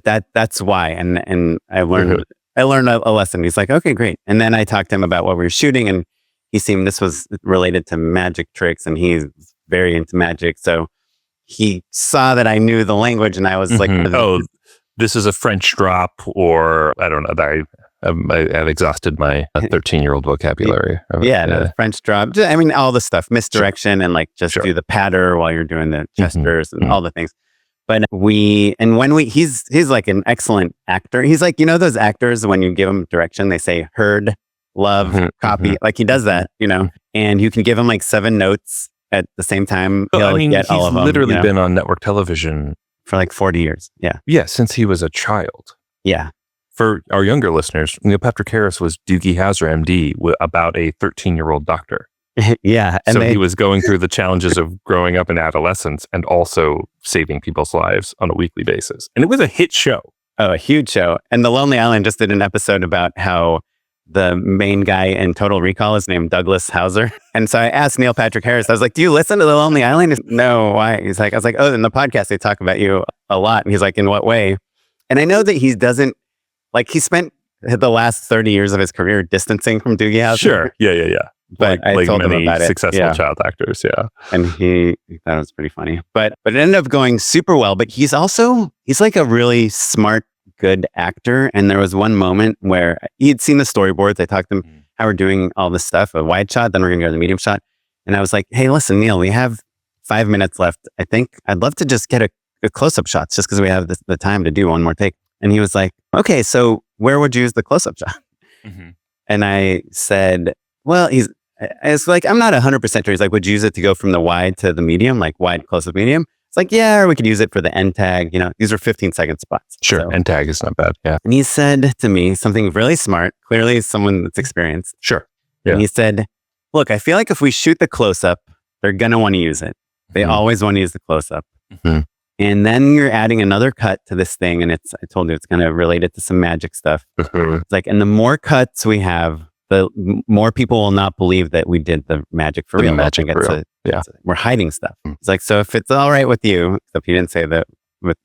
that's why. And I learned a lesson. He's like, okay, great. And then I talked to him about what we were shooting, and this was related to magic tricks, and he's very into magic. So he saw that I knew the language, and I was like, oh, this is a French drop, or I don't know. I've exhausted my 13-year-old vocabulary. The French drop. I mean, all the stuff, misdirection, and like just do the patter while you're doing the gestures and all the things. But he's like an excellent actor. He's like, those actors, when you give them direction, they say heard, love, copy. Like he does that, and you can give him like 7 notes at the same time. He's all of them, literally been on network television for like 40 years. Yeah. Yeah. Since he was a child. Yeah. For our younger listeners, Neil Patrick Harris was Doogie Howser, MD, about a 13-year-old doctor. Yeah. And so he was going through the challenges of growing up in adolescence and also saving people's lives on a weekly basis. And it was a hit show. Oh, a huge show. And The Lonely Island just did an episode about how the main guy in Total Recall is named Douglas Hauser. And so I asked Neil Patrick Harris, I was like, do you listen to The Lonely Island? He's, no, why? I was like, oh, in the podcast, they talk about you a lot. And he's like, in what way? And I know that he doesn't, like, he spent the last 30 years of his career distancing from Doogie Howser. Sure. Yeah. But I told him many about it. successful child actors. Yeah. And he thought it was pretty funny. But it ended up going super well. But he's like a really smart, good actor. And there was one moment where he had seen the storyboards. I talked to him how we're doing all this stuff, a wide shot, then we're going to go to the medium shot. And I was like, hey, listen, Neil, we have 5 minutes left. I think I'd love to just get a close-up shots just because we have the time to do one more take. And he was like, okay, so where would you use the close-up shot? Mm-hmm. And I said, well, I was like, I'm not 100% sure. He's like, would you use it to go from the wide to the medium, like wide, close-up, medium? It's like, yeah, or we could use it for the end tag. These are 15-second spots. Sure, so, end tag is not bad. Yeah. And he said to me something really smart, clearly someone that's experienced. Sure. Yeah. And he said, look, I feel like if we shoot the close-up, they're going to want to use it. They always want to use the close-up. Mm-hmm. And then you're adding another cut to this thing. And I told you, it's kind of related to some magic stuff. Mm-hmm. It's like, and the more cuts we have, the more people will not believe that we did the magic for real. Magic for real. We're hiding stuff. Mm-hmm. It's like, so if it's all right with you, except he didn't say that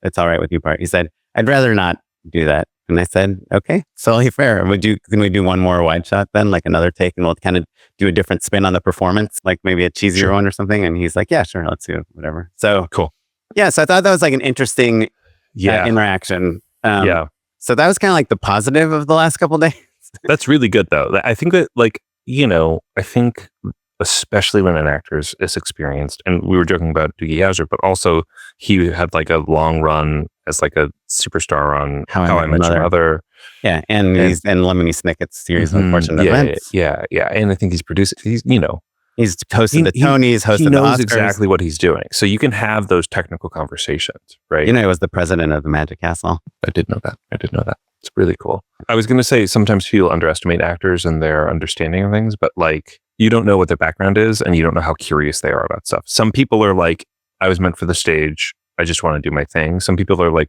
it's all right with you part. He said, I'd rather not do that. And I said, okay, totally fair. Can we do one more wide shot then, like another take, and we'll kind of do a different spin on the performance, like maybe a cheesier one or something? And he's like, yeah, sure, let's do it, whatever. So cool. Yeah, so I thought that was like an interesting interaction. So that was kind of like the positive of the last couple of days. That's really good though. I think that I think especially when an actor is experienced, and we were joking about Doogie Howser, but also he had like a long run as like a superstar on How I Met Your Mother. Yeah, and Lemony Snicket's series of Unfortunate Events. Yeah. And I think he's producing, he's hosted the Tonys, hosted the Oscars. He knows exactly what he's doing. So you can have those technical conversations, right? He was the president of the Magic Castle. I did know that. It's really cool. I was going to say, sometimes people underestimate actors and their understanding of things, but like, you don't know what their background is and you don't know how curious they are about stuff. Some people are like, I was meant for the stage. I just want to do my thing. Some people are like,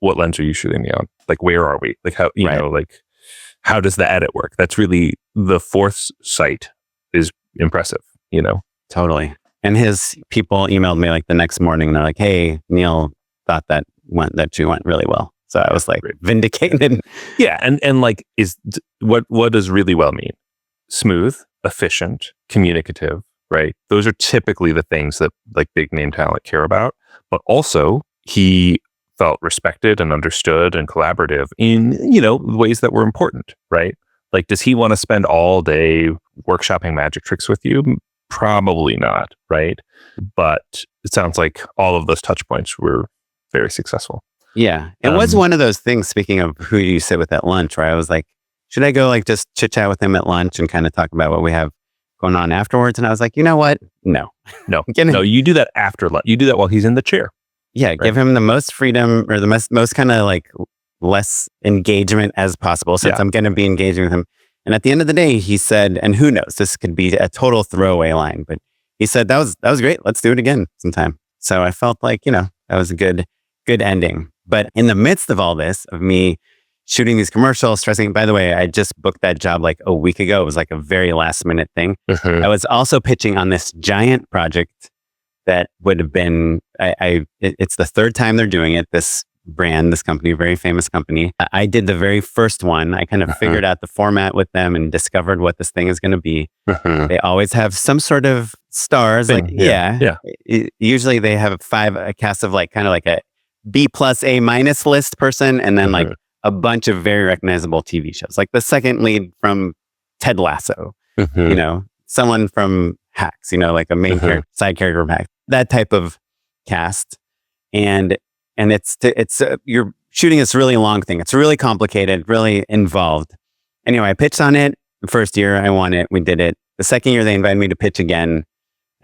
what lens are you shooting me on? Like, where are we? Like, how, how does the edit work? That's really the fourth sight is impressive, Totally. And his people emailed me like the next morning and they're like, hey, Neil thought that you went really well. So I was like vindicated. Yeah. And like, what does really well mean? Smooth, efficient, communicative, right? Those are typically the things that like big name talent care about. But also he felt respected and understood and collaborative in, ways that were important, right? Like, does he want to spend all day workshopping magic tricks with you? Probably not, right? But it sounds like all of those touch points were very successful. Yeah. It was one of those things, speaking of who you sit with at lunch, where I was like, should I go like just chit chat with him at lunch and kind of talk about what we have going on afterwards? And I was like, you know what? No, you do that after lunch. You do that while he's in the chair. Yeah. Right? Give him the most freedom or the most kind of like less engagement as possible, since I'm going to be engaging with him. And at the end of the day, he said, and who knows, this could be a total throwaway line, but he said, that was great. Let's do it again sometime. So I felt like, that was a good ending. But in the midst of all this, of me shooting these commercials, stressing, by the way, I just booked that job like a week ago. It was like a very last minute thing. Mm-hmm. I was also pitching on this giant project that would have been, it's the third time they're doing it. This brand, this company, very famous company. I did the very first one. I kind of figured out the format with them and discovered what this thing is going to be. They always have some sort of stars. Usually they have a cast of like kind of like a B+ A- list person, and then like a bunch of very recognizable TV shows, like the second lead from Ted Lasso, someone from Hacks, like a main character, side character from Hacks, that type of cast. And it's you're shooting this really long thing. It's really complicated, really involved. Anyway, I pitched on it. The first year I won it. We did it. The second year they invited me to pitch again.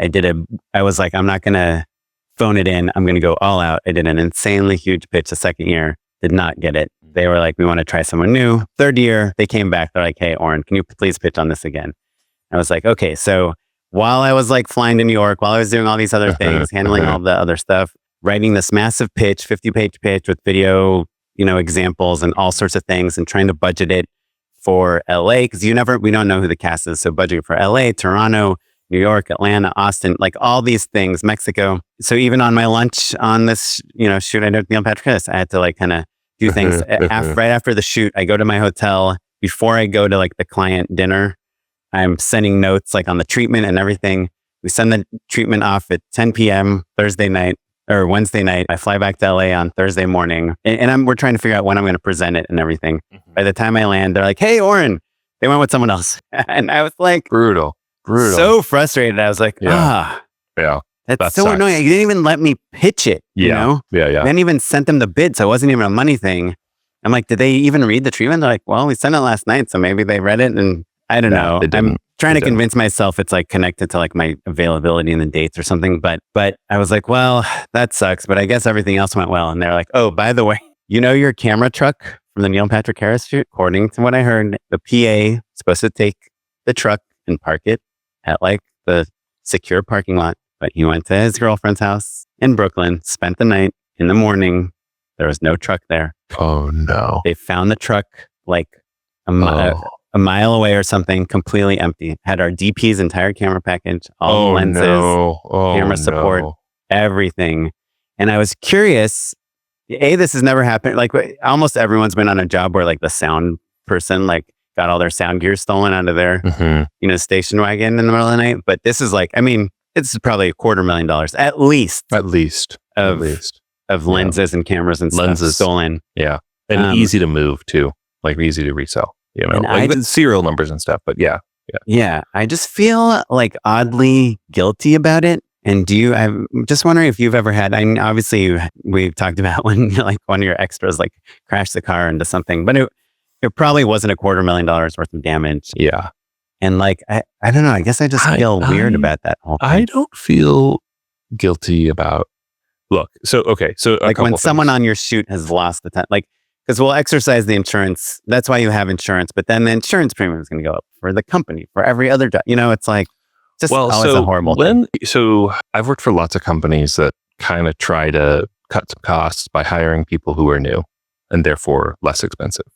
I was like, I'm not going to phone it in. I'm going to go all out. I did an insanely huge pitch the second year. Did not get it. They were like, we want to try someone new. Third year, they came back. They're like, hey, Oren, can you please pitch on this again? I was like, okay. So while I was like flying to New York, while I was doing all these other things, handling all the other stuff, writing this massive pitch, 50-page pitch with video, examples and all sorts of things, and trying to budget it for LA, because we don't know who the cast is. So budgeting for LA, Toronto, New York, Atlanta, Austin, like all these things, Mexico. So even on my lunch on this, shoot I did with Neil Patrick Harris, I had to like kind of do things. Right after the shoot, I go to my hotel. Before I go to like the client dinner, I'm sending notes like on the treatment and everything. We send the treatment off at 10 p.m. Thursday night or Wednesday night. I fly back to LA on Thursday morning, and we're trying to figure out when I'm going to present it and everything. By the time I land, they're like, "Hey, Oren," they went with someone else, and I was like, brutal, so frustrated. I was like, yeah. That's so annoying. You didn't even let me pitch it. You know? Yeah. I didn't even send them the bid, so it wasn't even a money thing. I'm like, did they even read the treatment? They're like, well, we sent it last night, so maybe they read it, and I don't know. I'm trying to convince myself it's like connected to like my availability and the dates or something. But I was like, well, that sucks. But I guess everything else went well. And they're like, oh, by the way, you know your camera truck from the Neil Patrick Harris shoot? According to what I heard, the PA is supposed to take the truck and park it at like the secure parking lot. But he went to his girlfriend's house in Brooklyn, spent the night. In the morning, there was no truck there. Oh, no. They found the truck like a mile away or something, completely empty. Had our DP's entire camera package, all lenses, camera support, everything. And I was curious, this has never happened. Like almost everyone's been on a job where like the sound person like got all their sound gear stolen out of their, station wagon in the middle of the night. But this is like, I mean, it's probably $250,000 at least of lenses and cameras and stuff stolen. Yeah. And easy to move too, like easy to resell, you know, like serial numbers and stuff, but yeah. I just feel like oddly guilty about it. And I'm just wondering if you've ever had, I mean, obviously we've talked about when like one of your extras like crashed the car into something, but it probably wasn't $250,000 worth of damage. Yeah. And like, I don't know, I guess I just feel weird about that whole thing. I don't feel guilty about, look, so like when someone on your shoot has lost the time, like, because we'll exercise the insurance. That's why you have insurance. But then the insurance premium is going to go up for the company, for every other job. You know, it's like, just always a horrible thing. So I've worked for lots of companies that kind of try to cut some costs by hiring people who are new and therefore less expensive,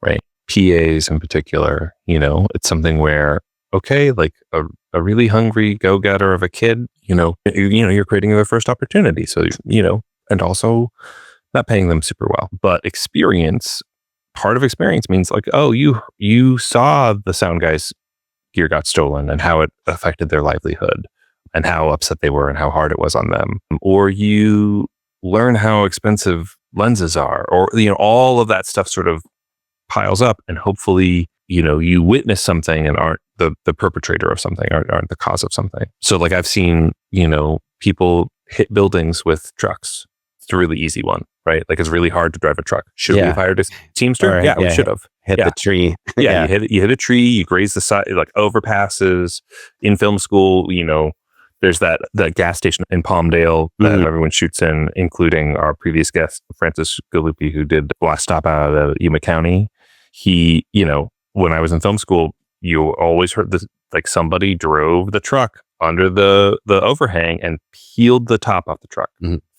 right? PAs in particular, you know, it's something where, okay, like a really hungry go-getter of a kid, you're creating their first opportunity. So, and also not paying them super well, but part of experience means like, oh, you saw the sound guy's gear got stolen and how it affected their livelihood and how upset they were and how hard it was on them. Or you learn how expensive lenses are, or, all of that stuff sort of piles up, and hopefully, you witness something and aren't the perpetrator of something, aren't the cause of something. So like I've seen, people hit buildings with trucks. It's a really easy one, right? Like it's really hard to drive a truck. Should we have hired a teamster? We should have. Hit the tree. You hit a tree, you graze the side, like overpasses. In film school, there's that gas station in Palmdale that everyone shoots in, including our previous guest, Francis Galuppi, who did the last stop out of Yuma County. He, when I was in film school, you always heard this, like somebody drove the truck under the overhang and peeled the top off the truck.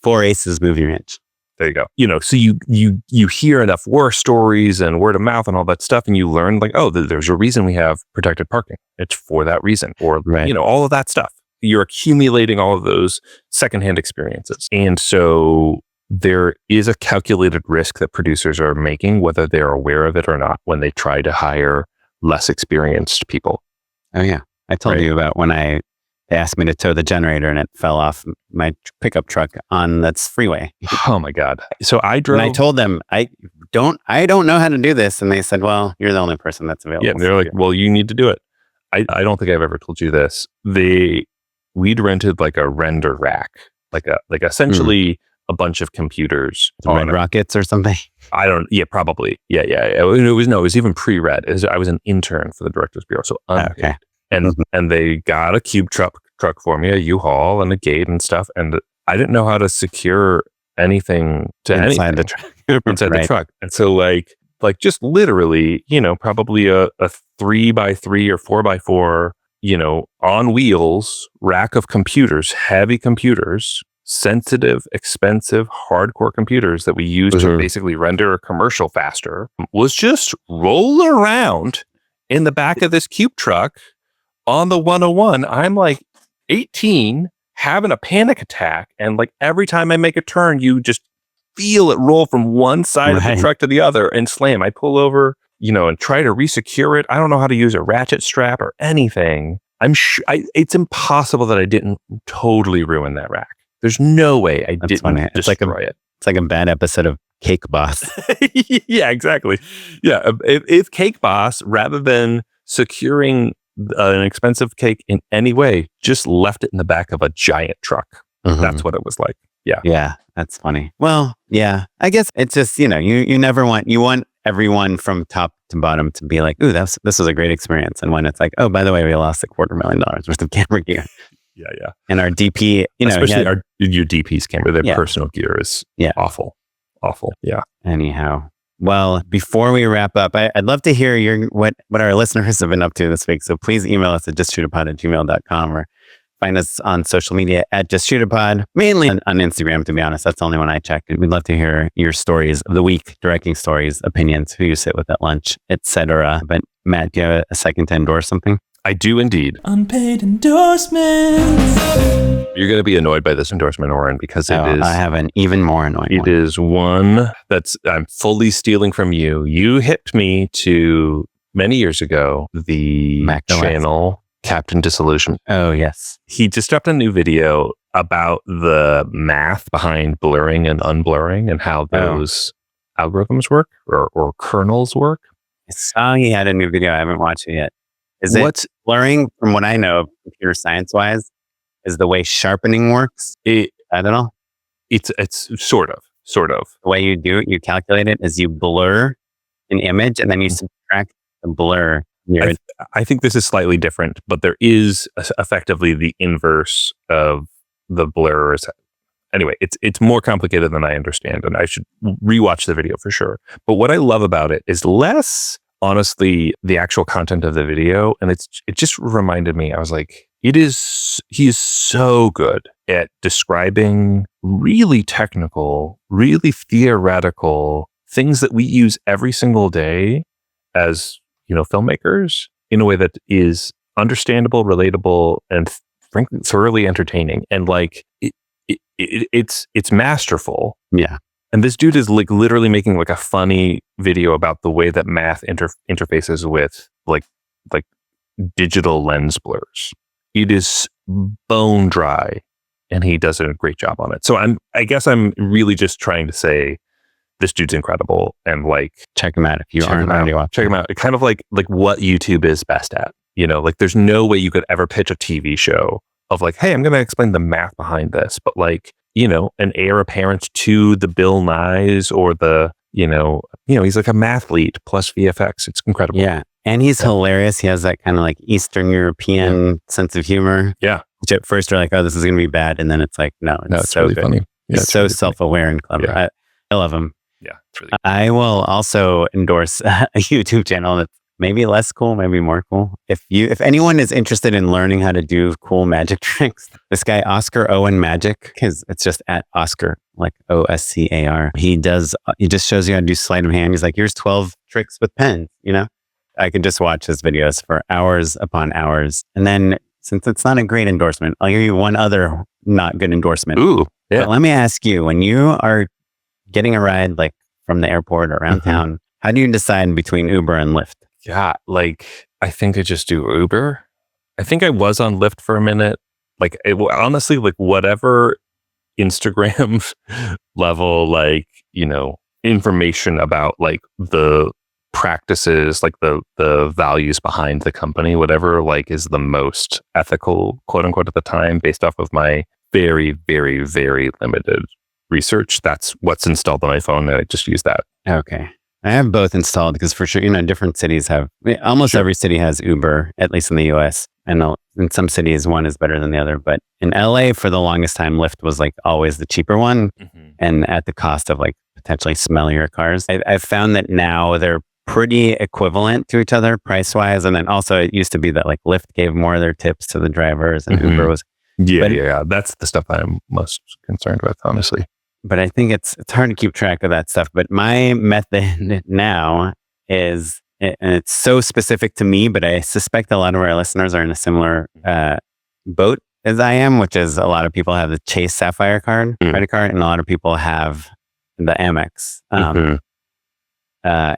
4 Aces movie ranch. There you go. So you hear enough war stories and word of mouth and all that stuff, and you learn like, oh, there's a reason we have protected parking. It's for that reason, or all of that stuff. You're accumulating all of those secondhand experiences, and so there is a calculated risk that producers are making, whether they're aware of it or not, when they try to hire less experienced people. Oh yeah, I told you about when they asked me to tow the generator and it fell off my pickup truck on that freeway. Oh my God. So I drove. And I told them, I don't know how to do this. And they said, well, you're the only person that's available. Yeah. They're like, well, you need to do it. I don't think I've ever told you this. We'd rented like a render rack, like essentially a bunch of computers. Red Rockets or something? Probably. Yeah. It was even pre-Red. I was an intern for the Directors Bureau. So unpaid. Okay. And they got a cube truck for me, a U-Haul and a gate and stuff. And I didn't know how to secure anything to inside the truck. And so like just literally, probably a 3x3 or 4x4, on wheels rack of computers, heavy computers, sensitive, expensive, hardcore computers that we use to basically render a commercial faster, was just rolling around in the back of this cube truck on the 101. I'm like 18, having a panic attack, and like every time I make a turn, you just feel it roll from one side of the Right. truck to the other and slam. I pull over, and try to resecure it. I don't know how to use a ratchet strap or anything. It's impossible that I didn't totally ruin that rack. There's no way I didn't funny. destroy it. It's like a bad episode of Cake Boss. Yeah, exactly. Yeah. If Cake Boss, rather than securing an expensive cake in any way, just left it in the back of a giant truck. Mhm. That's what it was like. Yeah. Yeah, that's funny. Well, yeah, I guess it's just, you want everyone from top to bottom to be like, ooh, this was a great experience. And when it's like, oh, by the way, we lost $250,000 worth of camera gear. Yeah, yeah. And our DP, especially your DP's camera, their Yeah. personal gear is awful. Yeah. anyhow. Well, before we wrap up, I'd love to hear what our listeners have been up to this week. So please email us at justshootapod@gmail.com or find us on social media at justshootapod, mainly on Instagram, to be honest. That's the only one I checked. We'd love to hear your stories of the week, directing stories, opinions, who you sit with at lunch, etc. But Matt, do you have a second to endorse something? I do indeed. Unpaid endorsements. You're going to be annoyed by this endorsement, Oren, because it is. I have an even more annoying It one. is one that's I'm fully stealing from you. You hipped me to many years ago the Mac OS. channel Captain Disillusion. Oh, yes. He just dropped a new video about the math behind blurring and unblurring and how those algorithms work or kernels work. I saw he had a new video. I haven't watched it yet. Is it blurring, from what I know, computer science-wise, is the way sharpening works? I don't know. It's sort of. The way you do it, you calculate it, is you blur an image and then you subtract the blur. I think this is slightly different, but there is effectively the inverse of the blur. Anyway, it's more complicated than I understand, and I should rewatch the video for sure. But what I love about it is less, honestly, the actual content of the video, and it just reminded me. I was like, he is so good at describing really technical, really theoretical things that we use every single day as filmmakers in a way that is understandable, relatable, and frankly thoroughly entertaining. And like it's masterful. Yeah. And this dude is like literally making like a funny video about the way that math interfaces with like digital lens blurs. It is bone dry, and he does a great job on it. So I guess I'm really just trying to say, this dude's incredible, and like Check him out if you aren't already watching. Check him out. Kind of like what YouTube is best at. Like there's no way you could ever pitch a TV show of like, hey, I'm going to explain the math behind this, but like, an heir apparent to the Bill Nyes or the, he's like a mathlete plus VFX. It's incredible. Yeah. And he's hilarious. He has that kind of like Eastern European sense of humor. Yeah. Which at first you're like, oh, this is going to be bad. And then it's like, no, it's so really good. funny. Yeah, He's so really self-aware and clever. Yeah. I love him. Yeah. It's really good. I will also endorse a YouTube channel that's maybe less cool, maybe more cool. If anyone is interested in learning how to do cool magic tricks, this guy, Oren Magic, because it's just at Oscar, like OSCAR. He just shows you how to do sleight of hand. He's like, here's 12 tricks with pens, I could just watch his videos for hours upon hours. And then since it's not a great endorsement, I'll give you one other not good endorsement. Ooh, yeah. But let me ask you, when you are getting a ride like from the airport or around town, how do you decide between Uber and Lyft? Yeah, like I think I just do Uber. I think I was on Lyft for a minute. Like honestly, like whatever Instagram level, like, information about like the practices, like the values behind the company, whatever like is the most ethical, quote unquote, at the time, based off of my very, very, very limited research. That's what's installed on my phone, and I just use that. Okay. I have both installed because for sure, different cities have, almost every city has Uber, at least in the US. And in some cities, one is better than the other. But in LA, for the longest time, Lyft was like always the cheaper one and at the cost of like potentially smellier cars. I've found that now they're pretty equivalent to each other price wise. And then also it used to be that like Lyft gave more of their tips to the drivers and Uber was. Yeah. That's the stuff I'm most concerned with, honestly. But I think it's hard to keep track of that stuff. But my method now is, and it's so specific to me, but I suspect a lot of our listeners are in a similar boat as I am, which is a lot of people have the Chase Sapphire credit card, and a lot of people have the Amex. Mhm.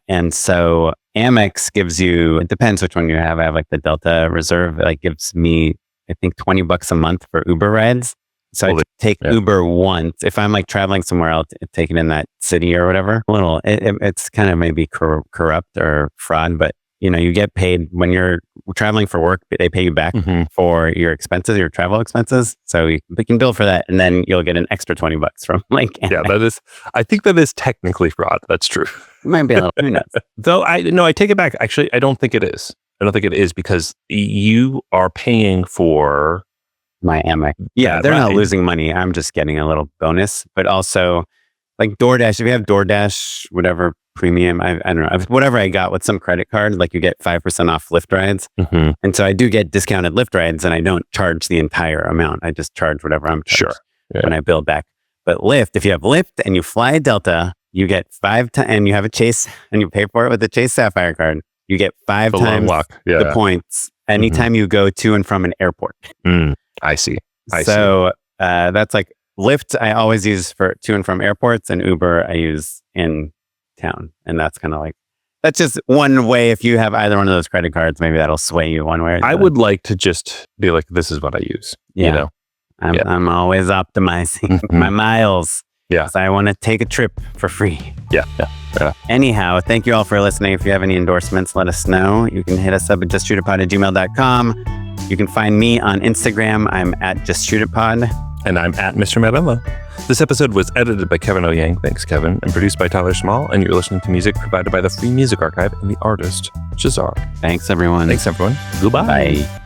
And so Amex gives you, it depends which one you have. I have like the Delta Reserve. It like gives me, I think, $20 a month for Uber rides. So I take Uber once. If I'm like traveling somewhere else, take it in that city or whatever. It's kind of maybe corrupt or fraud, but you know, you get paid when you're traveling for work. They pay you back for your expenses, your travel expenses. So we can bill for that, and then you'll get an extra $20 from like. Amex. I think that is technically fraud. That's true. It might be a little. Who knows? Though I take it back. Actually, I don't think it is. I don't think it is because you are paying for my Amex. Yeah, they're not losing money. I'm just getting a little bonus, but also like DoorDash. If you have DoorDash, whatever premium, I don't know, whatever I got with some credit card, like you get 5% off Lyft rides. And so I do get discounted Lyft rides and I don't charge the entire amount. I just charge whatever I'm charged when I bill back. But Lyft, if you have Lyft and you fly Delta, you get and you have a Chase and you pay for it with the Chase Sapphire card, you get 5 times the points anytime you go to and from an airport. I see. So that's like Lyft I always use for to and from airports, and Uber I use in town. And that's kind of like, that's just one way. If you have either one of those credit cards, maybe that'll sway you one way or the other. I would like to just be like, this is what I use. You know? I'm always optimizing my miles. Yeah. So I want to take a trip for free. Yeah. Anyhow, thank you all for listening. If you have any endorsements, let us know. You can hit us up at justshootitpod@gmail.com. You can find me on Instagram. I'm at justshootitpod. And I'm at Mr. Madella. This episode was edited by Kevin O'Yang. Thanks, Kevin. And produced by Tyler Small. And you're listening to music provided by the Free Music Archive and the artist, Shazar. Thanks, everyone. Goodbye. Bye.